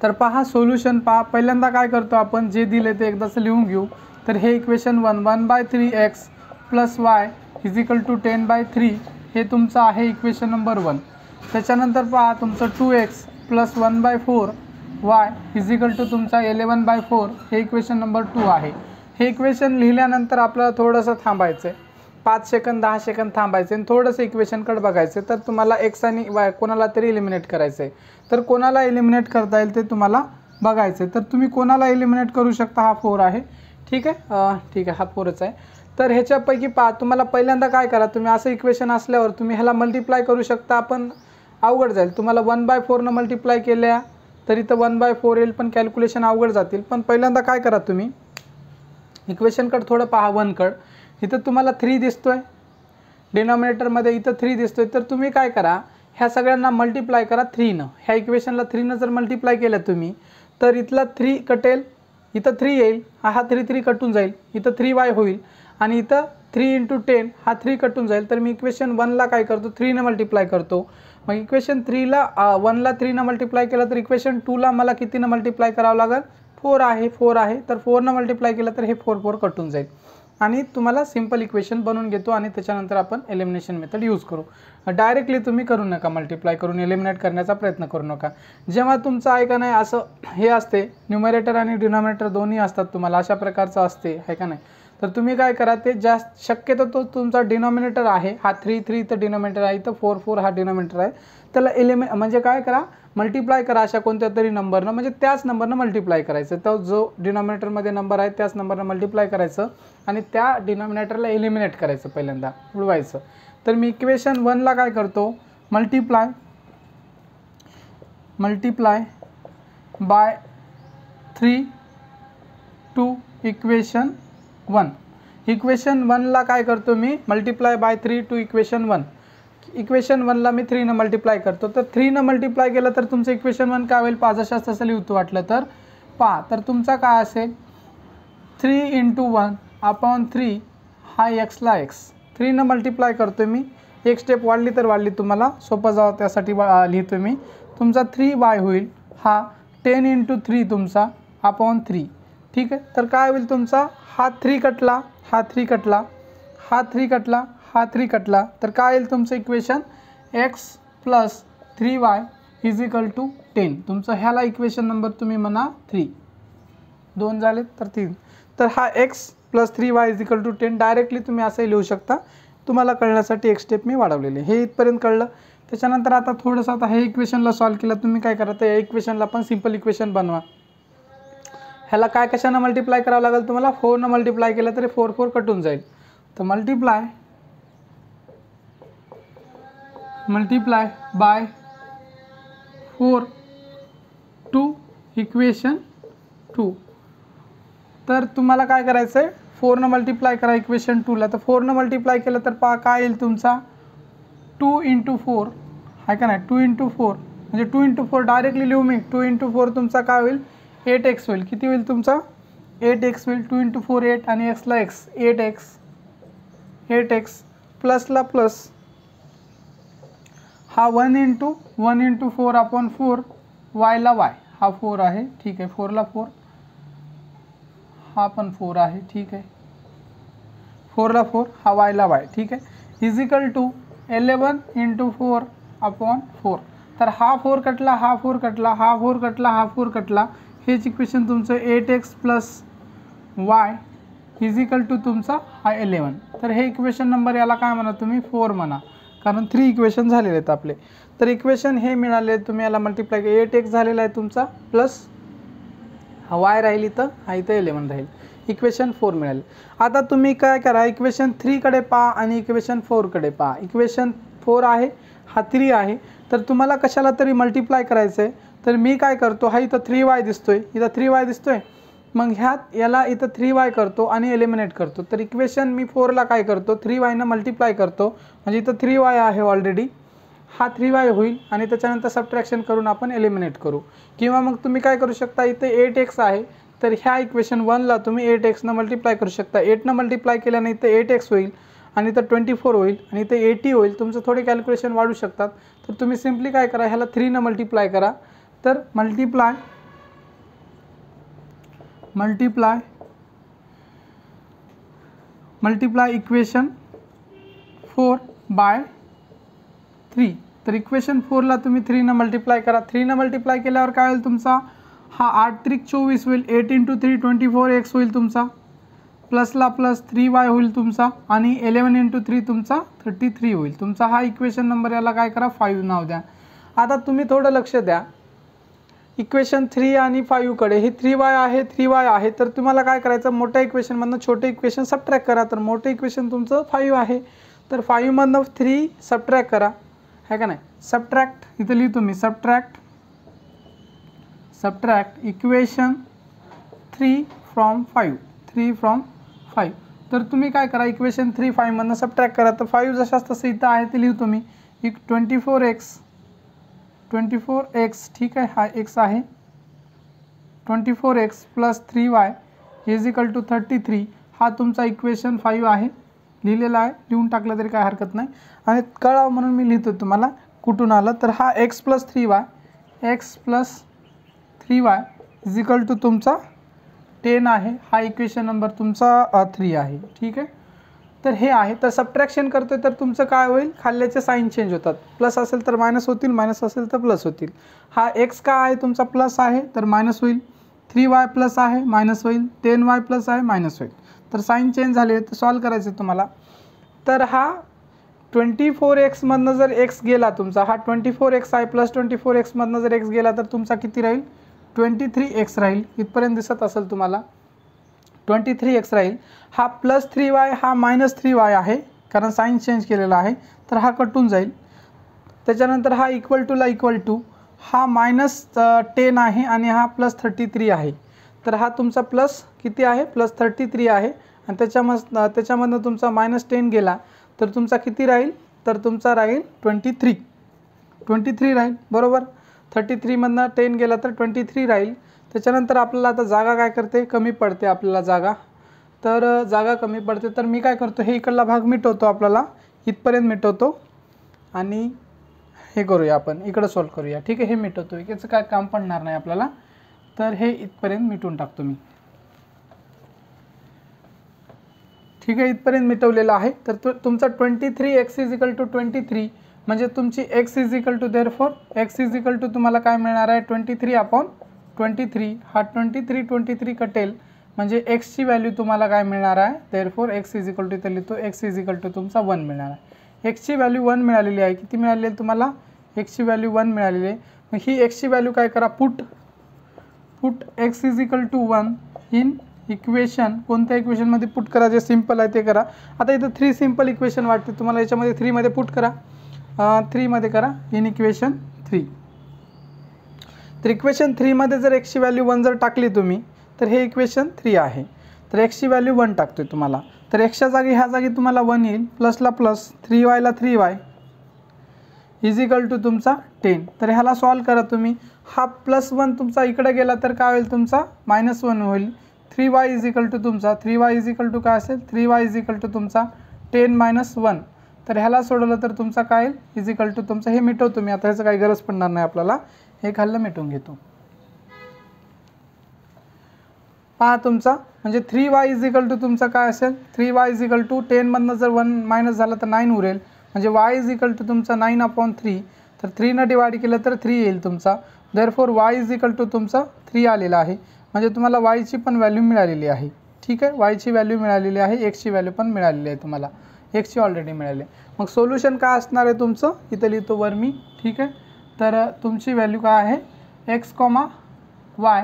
तर पहा सोल्युशन पहा. पहिल्यांदा काय करतो आपण, जे दिले ते एकदाच लिहून घेऊ. तर हे equation 1/3x + y is equal to 10/3 हे तुमचं आहे इक्वेशन नंबर 1. त्याच्यानंतर पहा तुमचं 2x + 1/4y is equal to तुमचा 11/4 हे इक्वेशन नंबर 2 आहे. हे इक्वेशन लिहिल्यानंतर आपल्याला थोडंसं थांबायचं आहे, 5 सेकंद 10 सेकंद थांबायचे आणि थोडंसं इक्वेशनकडे बघायचं. तर तुम्हाला x आणि y कोणाला तरी एलिमिनेट करायचं आहे. तर कोणाला एलिमिनेट करता येईल ते तुम्हाला बघायचं आहे. तर तुम्ही कोणाला एलिमिनेट करू शकता, हा 4 आहे. ठीक आहे, ठीक आहे, हा 4च आहे. तर ह्याच्यापैकी पहा, तुम्हाला पहिल्यांदा काय करा, तुम्ही असं इक्वेशन असल्यावर तुम्ही ह्याला मल्टिप्लाय करू शकता. आपण अवघड जाईल तुम्हाला. 1/4 मल्टिप्लाय केल्या तरी तर 1/4 येईल, पण कॅल्क्युलेशन अवघड जातील. पण पहिल्यांदा काय करा तुम्ही, इक्वेशनकडे थोडं पहा. 1 इथं तुम्हाला 3 दिसतोय डिनॉमिनेटरमध्ये, इथं 3 दिसतोय. तर तुम्ही काय करा, ह्या सगळ्यांना मल्टिप्लाय करा 3नं. ह्या इक्वेशनला 3नं जर मल्टिप्लाय केलं तुम्ही तर इथला 3 कटेल, इथं 3 येईल, हा 3 कटून जाईल, इथं 3y होईल, आणि इथं 3 × 10 हा 3 कटून जाईल. तर मी इक्वेशन 1ला काय करतो, 3नं मल्टिप्लाय करतो. मग इक्वेशन 1ला 3नं मल्टिप्लाय केलं तर इक्वेशन 2ला मला कितीनं मल्टिप्लाय करावं लागेल, 4 आहे. तर 4नं मल्टिप्लाय केलं तर हे 4 कटून जाईल. आणि तुम्हाला सिंपल इक्वेशन बनवून घेतो आणि त्याच्यानंतर आपण एलिमिनेशन मेथड यूज करू. डायरेक्टली तुम्ही करू नका, मल्टिप्लाय करून एलिमिनेट करण्याचा प्रयत्न करू नका. जेव्हा तुमचं आहे का नाही असं हे असते, न्यूमरेटर आणि डिनॉमिनेटर दोन्ही असतात तुम्हाला, अशा प्रकारचं असते आहे का नाही. तर तुम्ही काय करा, ते जास्त शक्यतो तो तुमचा डिनॉमिनेटर आहे, हा 3 इथं डिनॉमिनेटर आहे, इथं 4 हा डिनॉमिनेटर आहे, त्याला म्हणजे काय करा, मल्टिप्लाय करा अशा कोणत्या तरी नंबरनं, म्हणजे त्याच नंबरनं मल्टिप्लाय करायचं. तो जो डिनॉमिनेटरमध्ये नंबर आहे त्याच नंबरनं मल्टिप्लाय करायचं आणि त्या डिनॉमिनेटरला एलिमिनेट करायचं, पहिल्यांदा उडवायचं. तर मी इक्वेशन 1ला काय करतो, multiply by 3 to equation 1. Equation 1ला काय करतो मी, multiply by 3 to equation 1. Equation 1ला मी 3नं मल्टिप्लाय करतो. तर 3नं मल्टिप्लाय केलं तर तुमचं इक्वेशन 1 काय होईल, जशास तसं लिहतो वाटलं तर पहा. तर तुमचा काय असेल, 3 × 1/3 हा xला x. 3नं मल्टिप्लाय करतो मी, एक स्टेप वाढली तर वाढली, तुम्हाला सोपं जावं त्यासाठी लिहितो मी. तुमचा 3y होईल, हा 10 × 3 तुमचा /3. ठीक आहे. तर काय होईल तुमचा, हा 3 कटला, हा 3 कटला, हा 3 कटला, हा 3 कटला. तर काय येईल तुमचं इक्वेशन, x + 3y = 10. तुमचं ह्याला इक्वेशन नंबर तुम्ही म्हणा 3. 2 झाले तर 3. तर हा x + 3y = 10 डायरेक्टली तुम्ही असंही लिहू शकता. तुम्हाला कळण्यासाठी एक स्टेप मी वाढवलेले, हे इथपर्यंत कळलं. त्याच्यानंतर आता थोडंसं आता हे इक्वेशनला सॉल्व केलं तुम्ही काय करा, तर या इक्वेशनला पण सिंपल इक्वेशन बनवा. ह्याला काय कशानं मल्टिप्लाय करावं लागेल तुम्हाला, 4नं मल्टिप्लाय केलं तरी 4 कटून जाईल. तर मल्टिप्लाय बाय 4 टू इक्वेशन 2. तर तुम्हाला काय करायचं आहे, 4नं मल्टिप्लाय करा इक्वेशन 2ला. तर 4नं मल्टिप्लाय केलं तर पहा काय येईल तुमचा, 2 × 4 आहे का नाही, 2 × 4 म्हणजे 2 × 4 डायरेक्टली लिहू मी. 2 × 4 तुमचा काय होईल, 8x होईल. किती होईल तुमचा, 8x होईल. 2 × 4 8 आणि xला x, 8x प्लसला प्लस, हा 1 × 4/4, yला y, हा 4 आहे. ठीक आहे, 4ला 4, हा पण 4 आहे. ठीक आहे, 4ला 4, हा yला y. ठीक आहे, = 11 × 4/4. तर हा 4 कटला, हा 4 कटला, हा 4 कटला, हा 4 कटला. हेच इक्वेशन तुमचं 8x + y = तुमचा हा 11. तर हे इक्वेशन नंबर याला काय म्हणा तुम्ही, 4 म्हणा, कारण 3 इक्वेशन झालेले आहेत आपले. तर इक्वेशन हे मिळाले तुम्ही, याला मल्टिप्लाय 8x झालेला आहे तुमचा, प्लस हा y राहील इथं, हा इथं 11 राहील. इक्वेशन 4 मिळाले. आता तुम्ही काय करा, इक्वेशन 3 कडे पहा आणि इक्वेशन 4 कडे पहा. इक्वेशन 4 आहे, हा 3 आहे. तर तुम्हाला कशाला तरी मल्टिप्लाय करायचं आहे. तर मी काय करतो, हा इथं 3y दिसतोय, इथं 3y दिसतोय, मग ह्यात याला इथं 3y करतो आणि एलिमिनेट करतो. तर इक्वेशन मी 4ला काय करतो, 3yनं मल्टिप्लाय करतो, म्हणजे इथं 3y आहे ऑलरेडी, हा 3y होईल आणि त्याच्यानंतर सबट्रॅक्शन करून आपण एलिमिनेट करू. किंवा मग तुम्ही काय करू शकता, इथे 8x आहे, तर ह्या इक्वेशन 1ला तुम्ही 8xनं मल्टिप्लाय करू शकता. 8नं मल्टिप्लाय केल्याने इथं 8x होईल आणि इथं 24 होईल आणि इथं 80 होईल. तुमचं थोडे कॅल्क्युलेशन वाढू शकतात. तर तुम्ही सिम्पली काय करा, ह्याला 3नं मल्टिप्लाय करा. तर मल्टिप्लाय इक्वेशन 4 बाय 3. तर इक्वेशन 4ला तुम्ही 3नं मल्टिप्लाय करा. 3नं मल्टिप्लाय केल्यावर काय होईल तुमचा, हा 8 × 3 = 24 होईल, 8 × 3 24x होईल तुमचा, प्लसला प्लस 3y होईल तुमचा आणि 11 × 3 तुमचा 33 होईल तुमचा. हा इक्वेशन नंबर याला काय करा, 5 नाव द्या. आता तुम्ही थोडं लक्ष द्या, इक्वेशन 3 आणि 5 कडे, हे 3y आहे. तर तुम्हाला काय करायचं, मोठ्या इक्वेशनमधनं छोटे इक्वेशन सबट्रॅक्ट करा. तर मोठं इक्वेशन तुमचं 5 आहे, तर 5 मधनं 3 सबट्रॅक्ट करा आहे का नाही. सबट्रॅक्ट इथं लिहितो मी, सबट्रॅक्ट इक्वेशन 3 from 5. तर तुम्ही काय करा, इक्वेशन 3 5 मधनं सबट्रॅक्ट करा. तर 5 जशाच तसं इथं आहे ते लिहितो मी. 24x ठीक आहे, हा x आहे. 24x + 3y = 33. हा तुमचा इक्वेशन 5 आहे, लिहिलेला आहे, लिहून टाकलं तरी काय हरकत नाही. आणि कळावं म्हणून मी लिहितो तुम्हाला कुठून आलं. तर हा x + 3y = तुमचा 10 आहे. हा इक्वेशन नंबर तुमचा 3 आहे. ठीक आहे. तर हे आहे. तर सबट्रॅक्शन करतोय तर तुमचं काय होईल, खाल्ल्याचे साईन चेंज होतात. प्लस असेल तर मायनस होतील, मायनस असेल तर प्लस होतील. हा x का आहे तुमचा प्लस आहे तर मायनस होईल. 3y प्लस आहे मायनस होईल. 10y प्लस आहे मायनस होईल. तर साईन चेंज झाले तर सॉल्व करायचे तुम्हाला. तर हा 24x मधनं जर x गेला तुमचा, हा 24x आहे प्लस 24x मधनं जर x गेला तर तुमचा किती राहील, 23x राहील. इथपर्यंत दिसत असेल तुम्हाला, 23x राहील. हा प्लस 3y हा मायनस 3y आहे कारण साईन चेंज केलेला आहे, तर हा कटून जाईल. त्याच्यानंतर हा इक्वल टू हा -10 आहे आणि हा +33 आहे. तर हा तुमचा प्लस किती आहे, +33 आहे. आणि त्याच्यामधनं तुमचा -10 गेला तर तुमचा किती राहील, तर तुमचा राहील 23 राहील. बरोबर. 33 मधनं 10 गेला तर 23 राहील. त्याच्यानंतर आपल्याला आता जागा काय करते, कमी पडते आपल्याला जागा. तर जागा कमी पडते तर मी काय करतो, हे इकडला भाग मिटवतो, आपल्याला इथपर्यंत मिटवतो आणि हे करूया आपण, इकडं सॉल्व करूया. ठीक आहे. हे मिटवतो, याचं काय काम पडणार नाही आपल्याला. तर हे इथपर्यंत मिटवून टाकतो मी. ठीक आहे. इथपर्यंत मिटवलेलं आहे. तर तुमचा 23x = 23 म्हणजे तुमची x therefore x तुम्हाला काय मिळणार आहे, 23/23. हा 23 कटेल म्हणजे x ची व्हॅल्यू तुम्हाला काय मिळणार आहे, therefore x इथं लिहितो, x तुमचा 1 मिळणार आहे. x ची व्हॅल्यू 1 मिळालेली आहे. किती मिळालेली आहे तुम्हाला, x ची व्हॅल्यू 1 मिळालेली आहे. मग ही x ची व्हॅल्यू काय करा, पुट x = 1 इन इक्वेशन. कोणत्या इक्वेशनमध्ये पुट करा, जे सिंपल आहे ते करा. आता इथं 3 सिंपल इक्वेशन वाटते तुम्हाला, याच्यामध्ये 3 मध्ये पुट करा, 3 मध्ये करा इन इक्वेशन 3. तर इक्वेशन 3 मध्ये जर x ची व्हॅल्यू 1 जर टाकली तुम्ही तर हे इक्वेशन 3 आहे. तर x ची व्हॅल्यू 1 टाकतोय तुम्हाला. तर x जागी ह्या जागी तुम्हाला 1 येईल, प्लसला प्लस, 3y ला 3y = तुमचा 10. तर ह्याला सॉल्व करा तुम्ही. हा +1 तुमचा इकडे गेला तर काय होईल, तुमचा -1 होईल. 3y तुमचा 3y काय असेल, 3y तुमचा 10 - 1. तर ह्याला सोडवलं तर तुमचा काय येईल, तुमचा हे मिटवतो मी आता, ह्याचं काही गरज पडणार नाही आपल्याला. हे खाल्लं मिटवून घेतो. पहा तुमचा म्हणजे 3y तुमचा काय असेल, 3y 10 मधनं जर 1 मायनस झालं तर 9 उरेल. म्हणजे y तुमचा 9/3. तर 3 न डिवाइड केलं तर 3 येईल तुमचा. देअरफॉर y तुमचा 3 आलेला आहे. म्हणजे तुम्हाला y ची पण व्हॅल्यू मिळालेली आहे. ठीक आहे. y ची व्हॅल्यू मिळालेली आहे, x ची व्हॅल्यू पण मिळालेली आहे तुम्हाला. x ची ऑलरेडी मिळाली आहे. मग सोल्युशन काय असणार आहे तुमचं, इथं लिहितो वर मी. ठीक आहे. तर तुमची व्हॅल्यू काय आहे, x, y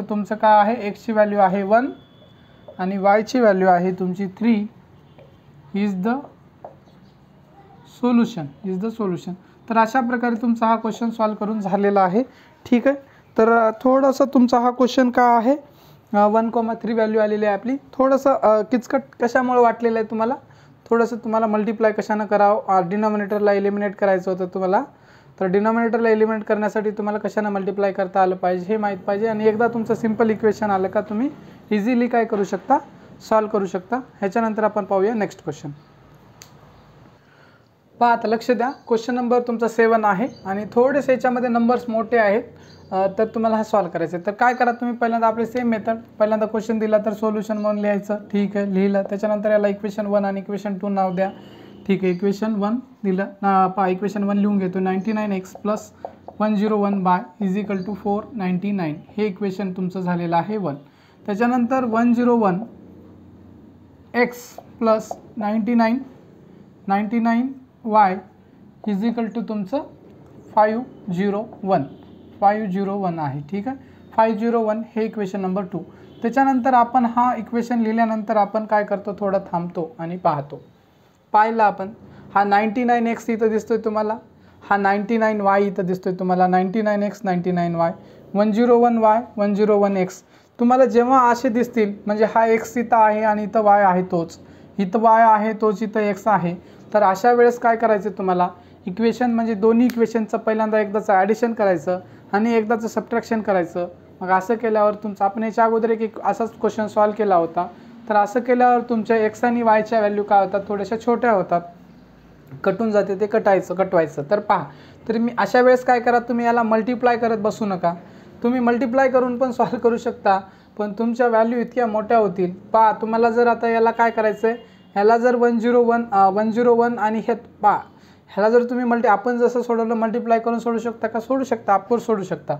तुमचं काय आहे, x ची व्हॅल्यू आहे 1 आणि y ची व्हॅल्यू आहे तुमची 3 इज द सोल्युशन. तर अशा प्रकारे तुमचा हा क्वेश्चन सॉल्व करून झालेला आहे. ठीक आहे. तर थोडंसं तुमचा हा क्वेश्चन काय आहे, 1,3 व्हॅल्यू आलेली आहे आपली. थोडंसं किचकट कशामुळे वाटलेलं आहे तुम्हाला, थोडंसं तुम्हाला मल्टिप्लाय कशानं करावं, डिनॉमिनेटरला एलिमिनेट करायचं होतं तुम्हाला. तर डिनॉमिनेटरला एलिमिनेट करण्यासाठी तुम्हाला कशानं मल्टिप्लाय करता आलं पाहिजे हे माहीत पाहिजे. आणि एकदा तुमचं सिंपल इक्वेशन आलं का तुम्ही इझिली काय करू शकता, सॉल्व करू शकता. ह्याच्यानंतर आपण पाहूया नेक्स्ट क्वेश्चन. पहा आता लक्ष द्या, क्वेश्चन नंबर तुमचा 7 आहे आणि थोडेसे याच्यामध्ये नंबर्स मोठे आहेत. तर तुम्हाला हा सॉल्व करायचं आहे. तर काय करा तुम्ही, पहिल्यांदा आपली सेम मेथड, पहिल्यांदा क्वेश्चन दिला तर सोल्युशन म्हणून लिहायचं. ठीक आहे, लिहिलं. त्याच्यानंतर याला इक्वेशन 1 आणि इक्वेशन 2 नाव द्या. ठीक आहे. इक्वेशन 1 दिलं पहा, इक्वेशन 1 लिहून घेतो. 99x + 101y = 499. हे इक्वेशन तुमचं झालेलं आहे 1. त्याच्यानंतर 101x + 99y = तुमचं 501 आहे. ठीक आहे. 501 हे इक्वेशन नंबर 2. त्याच्यानंतर आपण हा इक्वेशन लिहिल्यानंतर आपण काय करतो, थोडं थांबतो आणि पाहतो. पाहिलं आपण हा 99x इथं दिसतोय तुम्हाला, हा 99y इथं दिसतोय तुम्हाला, 99x 99y 101y 101x. तुम्हाला जेव्हा असे दिसतील म्हणजे हा x इथं आहे आणि इथं y आहे तोच, इथं y आहे तोच, इथं x आहे, तर अशा वेळेस काय करायचं तुम्हाला, इक्वेशन म्हणजे दोन्ही इक्वेशनचं पहिल्यांदा एकदाचं ॲडिशन करायचं आणि एकदाचं सबट्रॅक्शन करायचं. मग असं केल्यावर तुमचं, आपण याच्या अगोदर एक असाच क्वेश्चन सॉल्व केला होता, तर असं केल्यावर तुमच्या x आणि yच्या व्हॅल्यू काय होतात, थोड्याशा छोट्या होतात, कटून जाते, ते कटवायचं. तर पहा, तर मी अशा वेळेस काय करा, तुम्ही याला मल्टिप्लाय करत बसू नका. तुम्ही मल्टिप्लाय करून पण सॉल्व करू शकता, पण तुमच्या व्हॅल्यू इतक्या मोठ्या होतील. पहा, तुम्हाला जर आता याला काय करायचं आहे, ह्याला जर 101 आणि हे पहा, ह्याला जर तुम्ही आपण जसं सोडवलं मल्टिप्लाय करून सोडू शकता का, सोडू शकता, ऑफकोर्स सोडू शकता.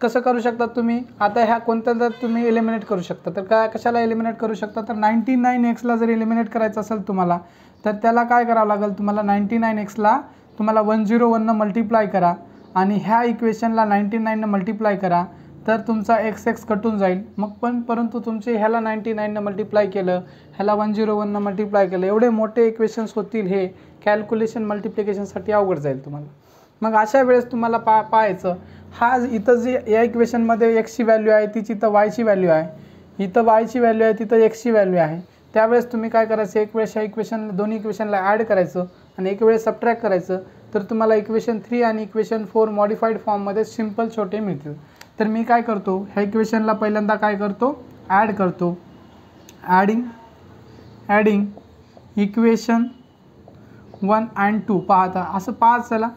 कसं करू शकता तुम्ही, आता ह्या कोणत्या जर तुम्ही एलिमिनेट करू शकता, तर काय कशाला एलिमिनेट करू शकता, तर 99x ला जर एलिमिनेट करायचं असेल तुम्हाला, तर त्याला काय करावं लागेल तुम्हाला, 99x ला तुम्हाला 101 मल्टिप्लाय करा आणि ह्या इक्वेशनला 99 मल्टिप्लाय करा, तर तुमचा x कटून जाईल. मग परंतु तुमचे ह्याला 99 मल्टिप्लाय केलं, ह्याला 101 मल्टिप्लाय केलं, एवढे मोठे इक्वेशन्स होतील, हे कॅल्क्युलेशन मल्टिप्लिकेशनसाठी अवघड जाईल तुम्हाला. मग अशा वेळेस तुम्हाला पाहायचं, हा इथं जी या इक्वेशनमध्ये एक्सची व्हॅल्यू आहे तीच इथं वायची व्हॅल्यू आहे, इथं वायची व्हॅल्यू आहे तिथं एक्सची व्हॅल्यू आहे. त्यावेळेस तुम्ही काय करायचं, एक वेळेस ह्या दोन्ही इक्वेशनला ॲड करायचं आणि एक वेळेस सबट्रॅक्ट करायचं, तर तुम्हाला इक्वेशन 3 आणि इक्वेशन 4 मॉडिफाईड फॉर्ममध्ये सिम्पल छोटे मिळतील. तर मी काय करतो, ह्या इक्वेशनला पहिल्यांदा काय करतो, ॲड करतो, ॲडिंग इक्वेशन 1 and 2. पाहता असं पाच, चला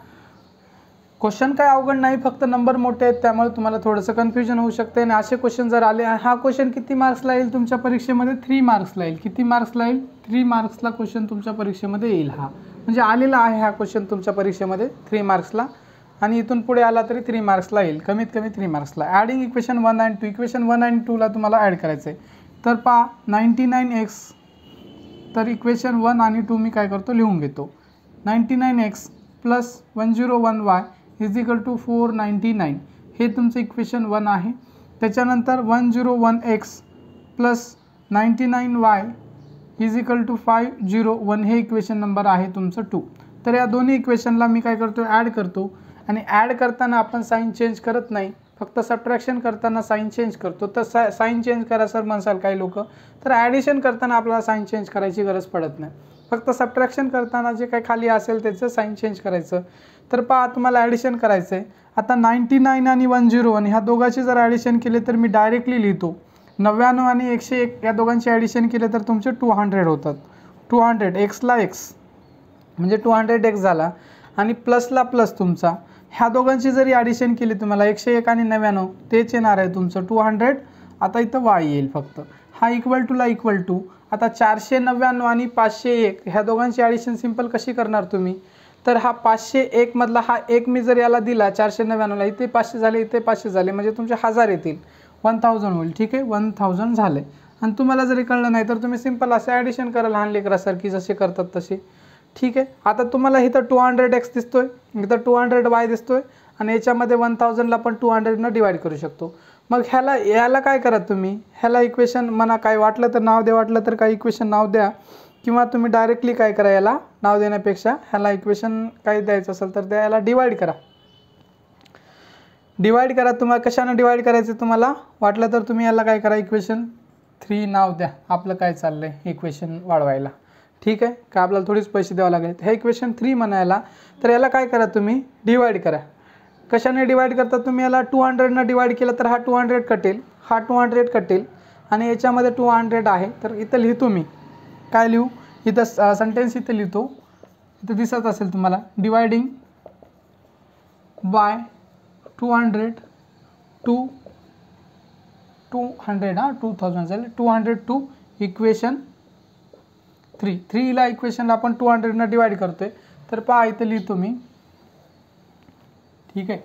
क्वेश्चन काय अवघड नाही, फक्त नंबर मोठे आहेत त्यामुळे तुम्हाला थोडंसं कन्फ्युजन होऊ शकते. आणि असे क्वेश्चन जर आले, हा क्वेश्चन किती मार्क्सला येईल तुमच्या परीक्षेमध्ये, 3 मार्क्सला येईल. किती मार्क्सला येईल, 3 मार्क्सला क्वेश्चन तुमच्या परीक्षेमध्ये येईल. हा म्हणजे आलेला आहे हा क्वेश्चन तुमच्या परीक्षेमध्ये 3 मार्क्सला, आणि इथून पुढे आला तरी 3 मार्क्सला येईल, कमीत कमी 3 मार्क्सला. Adding equation 1 and 2, equation 1 and 2ला तुम्हाला ॲड करायचं आहे. तर पहा 99x, तर इक्वेशन 1 आणि 2 मी काय करतो, लिहून घेतो. 99x plus 101y is equal to 499, हे तुमचं इक्वेशन 1 आहे. त्याच्यानंतर 101x plus 99y is equal to 501, हे इक्वेशन नंबर आहे तुमचं 2. तर या दोन्ही इक्वेशनला मी काय करतो, ॲड करतो. आणि ॲड करताना आपण साईन चेंज करत नाही, फक्त सबट्रॅक्शन करताना साईन चेंज करतो. तर साईन चेंज करा सर म्हणसाल काही लोक, तर ॲडिशन करताना आपल्याला साईन चेंज करायची गरज पडत नाही, फक्त सबट्रॅक्शन करताना जे काही खाली असेल त्याचं साईन चेंज करायचं. तर पहा, तुम्हाला ॲडिशन करायचं आहे. आता 99 आणि 101 ह्या दोघांची जर ॲडिशन केले तर मी डायरेक्टली लिहितो, 99 आणि 101 या दोघांची ॲडिशन केले तर तुमचे 200 होतात. 200 एक्सला एक्स म्हणजे 200x झाला, आणि प्लसला प्लस तुमचा, ह्या दोघांची जरी ॲडिशन केली तुम्हाला 101 आणि 99 तेच येणार आहे तुमचं 200. आता इथं y येईल फक्त, हा इक्वल टूला इक्वल टू. आता 499 आणि 501 ह्या दोघांची ॲडिशन सिंपल कशी करणार तुम्ही, तर हा 501 मधला हा एक मी जर याला दिला 499ला, इथे 500 झाले, इथे 500 झाले, म्हणजे तुमचे 1000 येतील, 1000 होईल. ठीक आहे, 1000 झाले. आणि तुम्हाला जरी कळलं नाही तर तुम्ही सिंपल असं ॲडिशन करा लहान लेकरासारखी जसे करतात तसे. ठीक आहे, आता तुम्हाला इथं 200x दिसतोय, इथं 200y दिसतोय, आणि याच्यामध्ये 1000ला पण 200 डिवाइड करू शकतो. मग याला काय करा तुम्ही, ह्याला इक्वेशन म्हणा, काय वाटलं तर नाव द्या, वाटलं तर काही इक्वेशन नाव द्या, किंवा तुम्ही डायरेक्टली काय करा, याला नाव देण्यापेक्षा ह्याला इक्वेशन काय द्यायचं असेल तर याला डिवाइड करा. तुम्हाला कशाने डिवाइड करायचं तुम्हाला वाटलं तर तुम्ही याला काय करा, इक्वेशन 3 नाव द्या. आपलं काय चाललं आहे इक्वेशन वाढवायला, ठीक आहे का, आपल्याला थोडीच पैसे द्यावं लागेल. हे इक्वेशन 3 म्हणायला, तर याला काय करा तुम्ही, डिवाइड करा. कशाने डिवाइड करता तुम्ही, याला 200 डिवाइड केलं तर हा 200 कटेल, हा 200 कटेल, आणि याच्यामध्ये 200 आहे. तर इथं लिहितो मी, काय लिहू, इथं सेंटेन्स इथं लिहितो, इथं दिसत असेल तुम्हाला, डिवायडिंग बाय 200 टू 200, 2000 झाले, 200 टू इक्वेशन 3 ला इक्वेशनला आपण 200 डिवाइड करतोय. तर पहा इथं लिहितो मी, ठीक आहे,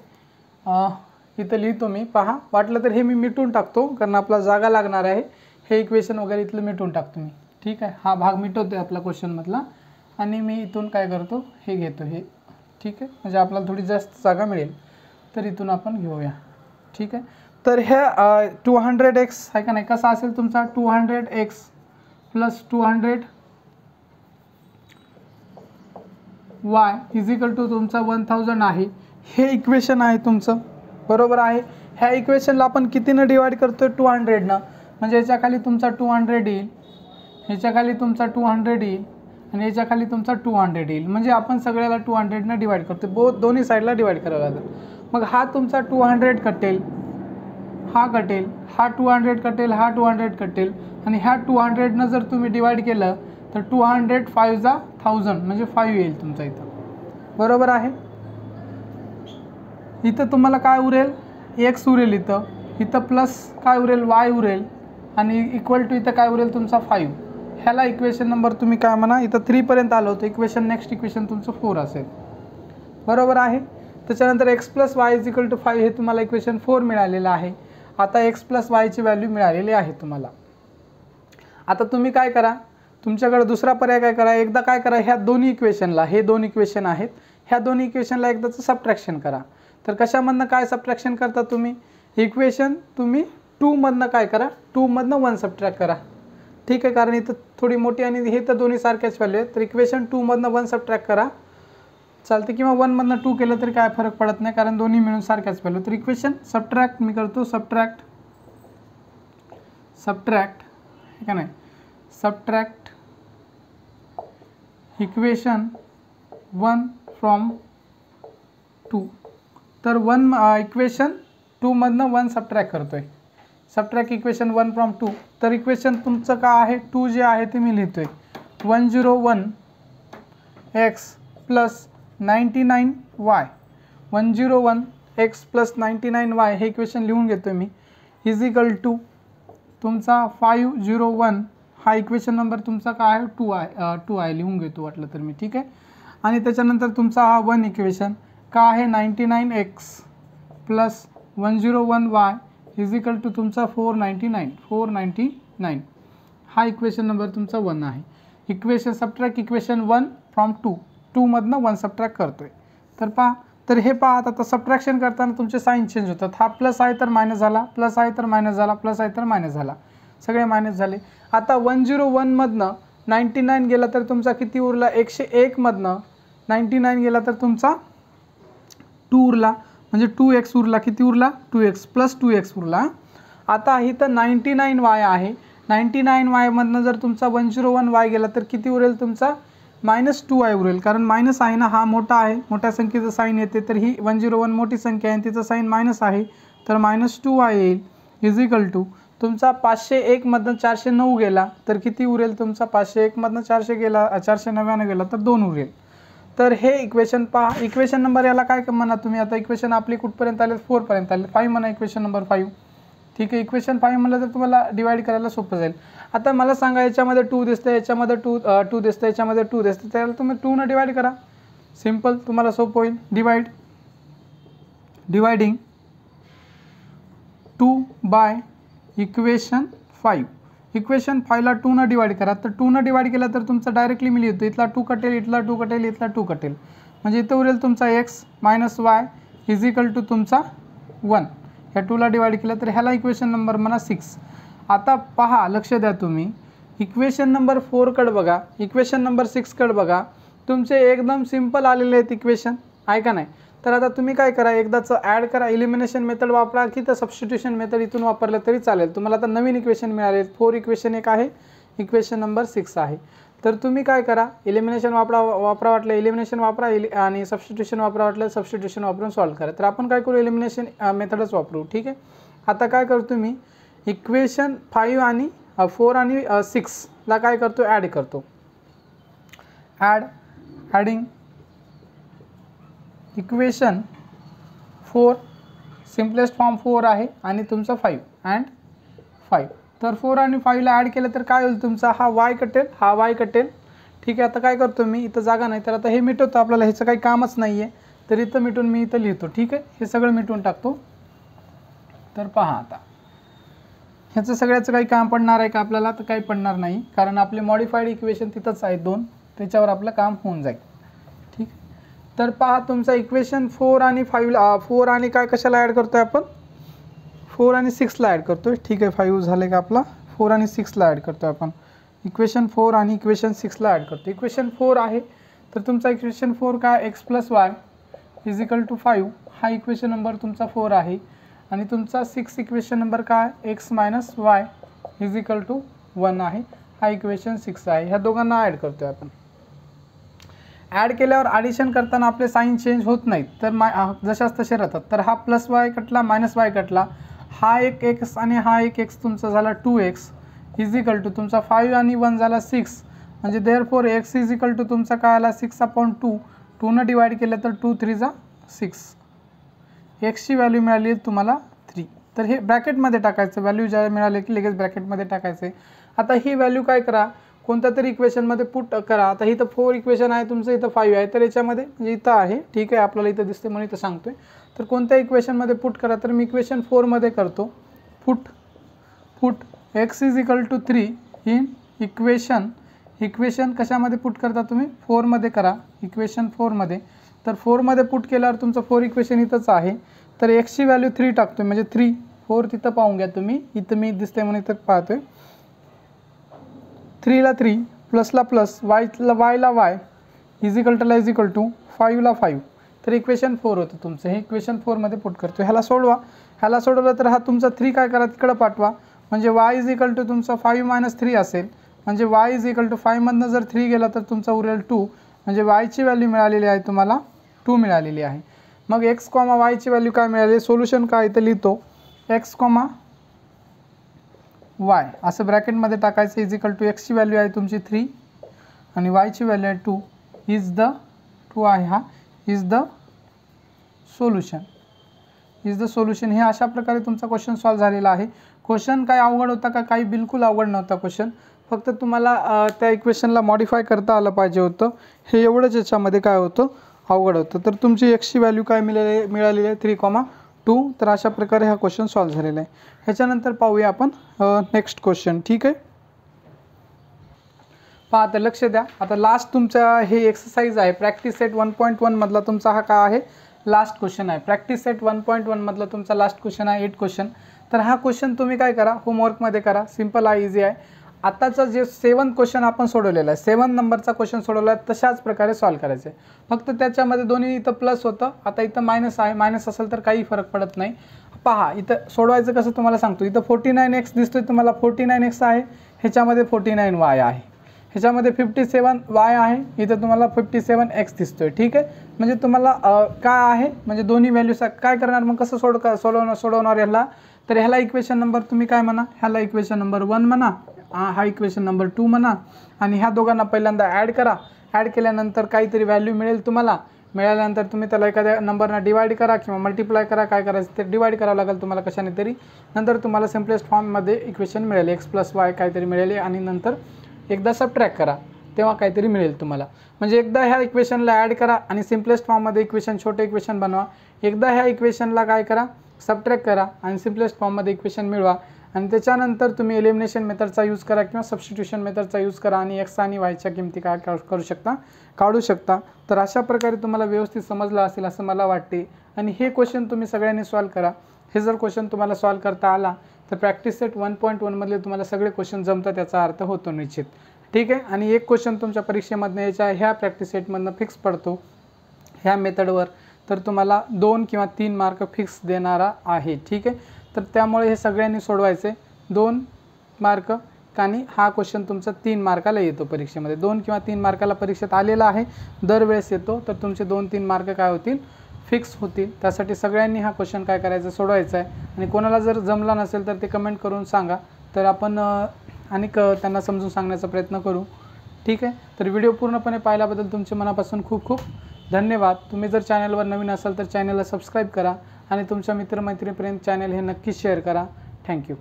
इथं लिहितो मी, पहा वाटलं तर हे मी मिटून टाकतो कारण आपला जागा लागणार आहे, हे इक्वेशन वगैरे इथलं मिटून टाकतो मी. ठीक आहे, हा भाग मिटवतोय आपला क्वेश्चनमधला, आणि मी इथून काय करतो, हे घेतो हे. ठीक आहे, म्हणजे आपल्याला थोडी जास्त जागा मिळेल, तर इथून आपण घेऊया. ठीक आहे, तर ह्या 200x आहे का नाही, कसा असेल तुमचा 200x plus 200 y is equal to तुमचा 1000 आहे. हे इक्वेशन आहे तुमचं, बरोबर आहे. ह्या इक्वेशनला आपण कितीनं डिवाइड करतोय? 200नं. म्हणजे याच्या खाली तुमचा 200 येईल, ह्याच्या खाली तुमचा 200 येईल आणि याच्या खाली तुमचा 200 येईल. म्हणजे आपण सगळ्याला 200नं डिवाइड करतो, दोन्ही साईडला डिवाइड करावं लागेल. मग हा तुमचा 200 कटेल, हा कटेल, हा 200 कटेल, हा 200 कटेल आणि ह्या 200नं जर तुम्ही डिवाइड केलं तर 200 5 जा 1000 म्हणजे 5 येईल तुमचा इथं, बरोबर आहे. इथं तुम्हाला काय उरेल? x उरेल, इथं प्लस काय उरेल? y उरेल आणि इक्वल टू इथं काय उरेल? तुमचा 5. ह्याला इक्वेशन नंबर तुम्ही काय म्हणा, इथं 3 पर्यंत आलं होतं इक्वेशन. नेक्स्ट इक्वेशन तुमचं 4 असेल, बरोबर आहे. त्याच्यानंतर x plus y is equal to 5 हे तुम्हाला इक्वेशन 4 मिळालेलं आहे. आता x प्लस वायची व्हॅल्यू मिळालेली आहे तुम्हाला. आता तुम्ही काय करा, तुमच्याकडे दुसरा पर्याय काय करा, एकदा काय करा, ह्या दोन्ही इक्वेशनला, हे 2 इक्वेशन आहेत, ह्या दोन्ही इक्वेशनला एकदाचं सबट्रॅक्शन करा. तर कशामधनं काय सबट्रॅक्शन करता तुम्ही? इक्वेशन तुम्ही 2 मधनं काय करा, 2 मधनं 1 सबट्रॅक्ट करा, ठीक आहे. कारण इथं थोडी मोठी आणि हे तर दोन्ही सारख्याच व्हॅल्यू आहेत. तर इक्वेशन 2 मधनं 1 सबट्रॅक्ट करा चालते, किंवा 1 मधनं 2 केलं तरी काय फरक पडत नाही, कारण दोन्ही मिळून सारख्याच व्हॅल्यू. तर इक्वेशन सबट्रॅक्ट मी करतो, सबट्रॅक्ट हे का नाही, सबट्रॅक्ट इक्वेशन 1 फ्रॉम 2. तर इक्वेशन 2 मधनं 1 सबट्रॅक्ट करतोय, सबट्रॅक्ट इक्वेशन 1 फ्रॉम 2. तर इक्वेशन तुमचं काय आहे? 2 जे आहे ते मी लिहितोय 101x plus 99y, 101x plus 99y हे इक्वेशन लिहून घेतोय मी, इज इक्वल टू तुमचा 501. हा इक्वेशन नंबर तुमचा काय आहे? 2 आहे लिहून घेतो वाटलं तर मी, ठीक आहे. आणि त्याच्यानंतर तुमचा हा 1 इक्वेशन काय आहे? 99x plus 101y is equal to तुमचा 499. हा इक्वेशन नंबर तुमचा 1 आहे. इक्वेशन सबट्रॅक्ट इक्वेशन 1 फ्रॉम 2 मधनं 1 सबट्रॅक्ट करतोय. तर पहा, तर हे पहा, आता सबट्रॅक्शन करताना तुमचे साईन चेंज होतात. हा प्लस आहे तर मायनस झाला, प्लस आहे तर मायनस झाला, प्लस आहे तर मायनस झाला, सगळे मायनस झाले. आता 101 मधनं 99 गेला तर तुमचा किती उरला? 101 मधनं 99 गेला तर तुमचा 2 उरला, म्हणजे 2x उरला. किती उरला? 2x प्लस 2x उरला. आता इथं 99y आहे, 99y मधनं जर तुमचा 101y गेला तर किती उरेल तुमचा? -2y उरेल, कारण मायनस आहे ना, हा मोठा आहे, मोठ्या संख्येचं साईन येते. तर ही 101 मोठी संख्या आहे, तिचं साईन मायनस आहे, तर -2y येईल, इज इक्वल टू तुमचा 501 मधनं 409 गेला तर किती उरेल तुमचा? 501 मधनं 499 गेला तर 2 उरेल. तर हे इक्वेशन पहा. इक्वेशन नंबर याला काय म्हणा तुम्ही? आता इक्वेशन आपली कुठपर्यंत आले? 4 पर्यंत आले. 5 म्हणा इक्वेशन नंबर 5, ठीक आहे. इक्वेशन 5 म्हणलं तर तुम्हाला डिवाइड करायला सोपं जाईल. आता मला सांगा, याच्यामध्ये 2 दिसतं, याच्यामध्ये 2 दिसतं, याच्यामध्ये 2 दिसतं, त्याला तुम्ही 2 न डिवाइड करा, सिम्पल, तुम्हाला सोपं होईल. Dividing 2 by equation 5. इक्वेशन 5ला 2 न डिवाइड करा. तर 2 न डिवाइड केला तर तुमचा डायरेक्टली मी लिहितो, इथला 2 कटेल, इथला 2 कटेल, इथला 2 कटेल, म्हणजे इथं उरेल तुमचा x minus y is equal to तुमचा 1. ह्या 2ला डिवाइड केलं तर ह्याला इक्वेशन नंबर म्हणा 6. आता पहा, लक्ष द्या तुम्ही, इक्वेशन नंबर 4 कडे बघा, इक्वेशन नंबर 6 कडे बघा, तुमचे एकदम सिंपल आलेले आहेत इक्वेशन, आहे का नाही. तर आता तुम्ही काय करा, एकदाचं ॲड करा, इलिमिनेशन मेथड वापरा की तर सबस्टिट्यूशन मेथड इथून वापरलं तरी चालेल. तुम्हाला आता नवीन इक्वेशन मिळाले, 4 इक्वेशन एक आहे, इक्वेशन नंबर 6 आहे. तर तुम्ही काय करा, इलिमिनेशन वापरा वाटलं इलिमिनेशन वापरा, आणि सबस्टिट्यूशन वापरा वाटलं सबस्टिट्यूशन वापरून सॉल्व करा. तर आपण काय करू, इलिमिनेशन मेथडच वापरू, ठीक आहे. आता काय करतो मी, इक्वेशन 5 आणि 4 आणि 6ला काय करतो, ॲड करतो. ॲडिंग इक्वेशन 4 सिम्पलेस्ट फॉर्म 4 आहे आणि तुमचा 5 अँड 5. तर 4 आणि 5ला ॲड केलं तर काय होईल तुमचा, हा y कटेल, हा y कटेल, ठीक आहे. आता काय करतो मी, इथं जागा नाही तर आता हे मिटवतो, आपल्याला ह्याचं काही कामच नाही आहे, तर इथं मिटून मी इथं लिहितो, ठीक आहे. हे सगळं मिटवून टाकतो. तर पहा, आता ह्याचं सगळ्याचं काही काम पडणार आहे का आपल्याला, तर काही पडणार नाही, कारण आपले मॉडिफाईड इक्वेशन तिथंच आहेत 2, त्याच्यावर आपलं काम होऊन जाईल, ठीक. तर पहा, तुमचा इक्वेशन 4 आणि 4 आणि काय कशाला ॲड करतो आहे आपण, 4 आणि 6ला ॲड करतो आहे, ठीक आहे. 5 झाले का आपला, 4 आणि 6ला ॲड करतो आहे आपण. इक्वेशन 4 आणि इक्वेशन 6ला ॲड करतो. इक्वेशन 4 आहे तर तुमचा इक्वेशन 4 काय x + y = 5 हा इक्वेशन नंबर तुमचा 4 आहे आणि तुमचा 6 इक्वेशन नंबर काय x - y = 1 आहे हा इक्वेशन 6 आहे। ह्या दोघांना ॲड करतोय आपण। ॲड केल्यावर ॲडिशन करताना आपले साइन चेंज होत नाहीत तर जशाच तसे राहतात। तर हा +y कटला -y कटला, हा एक x आणि हा एक x तुमचा झाला 2x = तुमचा 5 आणि 1 झाला 6 म्हणजे देअरफॉर x = तुमचा काय आला 6/2 2 ने डिवाइड केलं तर 2 3 जा 6 x ची व्हॅल्यू मिळाली तुम्हाला 3। तर हे ब्रॅकेटमध्ये टाकायचं, व्हॅल्यू ज्या मिळाले की लगेच ब्रॅकेटमध्ये टाकायचे। आता ही व्हॅल्यू काय करा कोणत्या तरी इक्वेशनमध्ये पुट करा। आता इथं 4 इक्वेशन आहे तुमचं, इथं 5 आहे तर याच्यामध्ये म्हणजे इथं आहे ठीक आहे आपल्याला इथं दिसते म्हणून इथं सांगतोय। तर कोणत्या इक्वेशनमध्ये पुट करा तर मी इक्वेशन 4 मध्ये करतो। पुट x = 3 इन इक्वेशन कशामध्ये पुट करता तुम्ही 4 मध्ये करा, इक्वेशन 4 मध्ये। तर 4 मध्ये पुट केल्यावर तुमचं 4 इक्वेशन इथंच आहे तर x ची व्हॅल्यू 3 टाकतोय म्हणजे 3 4 तिथं पाहून घ्या तुम्ही, इथं मी दिसते म्हणून इथं पाहतोय। 3 ला 3 प्लस ला प्लस y ला y = 5 ला 5 तर इक्वेशन 4 होतं तुमचं। हे इक्वेशन 4 मध्ये पुट करतो। ह्याला सोडवा, ह्याला सोडवलं तर हा तुमचा 3 काय करा तिकडं पाठवा म्हणजे y = तुमचा 5 - 3 असेल म्हणजे y = 5 मधनं जर 3 गेला तर तुमचा उरेल 2 म्हणजे y ची व्हॅल्यू मिळालेली आहे तुम्हाला 2 मिळालेली आहे। मग x, y ची व्हॅल्यू काय मिळाली, सोल्युशन काय इथं लिहितो x, y असं ब्रॅकेटमध्ये टाकायचं x ची व्हॅल्यू आहे तुमची 3 आणि y ची व्हॅल्यू आहे 2 इज द 2 आहे हा इज द सोल्युशन। हे अशा प्रकारे तुमचा क्वेश्चन सॉल्व झालेला आहे। क्वेश्चन काय अवघड होता का, काही बिलकुल अवघड नव्हता क्वेश्चन, फक्त तुम्हाला त्या इक्वेशनला मॉडिफाय करता आलं पाहिजे होतं। हे एवढंच याच्यामध्ये काय होतं अवघड होतं। तर तुमची x ची व्हॅल्यू काय मिळालेली आहे 3,2 तर अशा प्रकारे हा क्वेश्चन सॉल्व झालेला आहे। ह्याच्यानंतर पाहूया आपण नेक्स्ट क्वेश्चन ठीक आहे। पहा आता लक्ष द्या, आता लास्ट तुमचा हे एक्सरसाइज आहे प्रॅक्टिस सेट 1.1 मधला तुमचा हा काय आहे लास्ट क्वेश्चन आहे। प्रॅक्टिस सेट 1.1 मधला तुमचा लास्ट क्वेश्चन आहे 8 क्वेश्चन। तर हा क्वेश्चन तुम्ही काय करा होमवर्कमध्ये करा, सिंपल आहे, इझी आहे। आताचा जे 7 क्वेश्चन आपण सोडवलेला आहे 7 नंबरचा क्वेश्चन सोडवला आहे तशाच प्रकारे सॉल्व करायचे, फक्त त्याच्यामध्ये दोन्ही इथं प्लस होतं, आता इथं मायनस आहे, मायनस असेल तर काही फरक पडत नाही। पहा इथं सोडवायचं कसं तुम्हाला सांगतो, इथं 49x दिसतोय तुम्हाला 49x आहे, ह्याच्यामध्ये 49y आहे, ह्याच्यामध्ये 57y आहे, इथं तुम्हाला 57x दिसतोय ठीक आहे। म्हणजे तुम्हाला काय आहे म्हणजे दोन्ही व्हॅल्यूज काय करणार मग कसं सोडवणार याला, तर ह्याला इक्वेशन नंबर तुम्ही काय म्हणा, ह्याला इक्वेशन नंबर 1 म्हणा, हा इक्वेशन नंबर 2 म्हणा आणि ह्या दोघांना पहिल्यांदा ॲड करा। ॲड केल्यानंतर काहीतरी व्हॅल्यू मिळेल तुम्हाला, मिळाल्यानंतर तुम्ही त्याला एखाद्या नंबरना डिवाइड करा किंवा मल्टिप्लाय करा, काय करायचं ते डिवाइड करावं लागेल तुम्हाला कशाने तरी, नंतर तुम्हाला सिम्पलेस्ट फॉर्ममध्ये इक्वेशन मिळेल x + y काहीतरी मिळेल आणि नंतर एकदा सबट्रॅक्ट करा तेव्हा काहीतरी मिळेल तुम्हाला। म्हणजे एकदा ह्या इक्वेशनला ॲड करा आणि सिम्पलेस्ट फॉर्ममध्ये इक्वेशन छोटे इक्वेशन बनवा, एकदा ह्या इक्वेशनला काय करा सबट्रॅक्ट करा आणि सिम्पलेस्ट फॉर्ममध्ये इक्वेशन मिळवा आणि त्याच्यानंतर तुम्ही एलिमिनेशन मेथडचा यूज करा किंवा सबस्टिट्यूशन मेथडचा यूज करा आणि x आणि y च्या किमती काय काढू शकता। तर अशा प्रकारे तुम्हाला व्यवस्थित समजलं असेल असं मला वाटते आणि हे क्वेश्चन तुम्ही सगळ्यांनी सॉल्व करा। हे जर क्वेश्चन तुम्हाला सॉल्व करता आला तर प्रॅक्टिस सेट 1.1 मधले तुम्हाला सगळे क्वेश्चन जमतात याचा अर्थ होतो निश्चित ठीक आहे। आणि एक क्वेश्चन तुमच्या परीक्षेमधनं याच्या ह्या प्रॅक्टिस सेटमधनं फिक्स पडतो ह्या मेथडवर, तर तुम्हाला 2 किंवा 3 मार्क फिक्स देणारा आहे ठीक आहे। तर त्यामुळे हे सगळ्यांनी सोडवायचे 2 मार्क आणि हा क्वेश्चन तुमचा 3 मार्काला येतो परीक्षेमध्ये, 2 किंवा 3 मार्काला परीक्षेत आलेला आहे, दरवेळेस येतो, तर तुमचे 2-3 मार्क काय होतील फिक्स होतील। त्यासाठी सगळ्यांनी हा क्वेश्चन काय करायचं सोडवायचा आहे आणि कोणाला जर जमला नसेल तर ते कमेंट करून सांगा, तर आपण आणि त्यांना समजून सांगण्याचा प्रयत्न करू ठीक आहे। तर व्हिडिओ पूर्णपणे पाहिल्याबद्दल तुमचे मनापासून खूप खूप धन्यवाद। तुम्ही जर चॅनलवर नवीन असाल तर चॅनलला सबस्क्राईब करा आणि तुमच्या मित्रमैत्रिणीपर्यंत चॅनल हे नक्की शेअर करा। थँक्यू।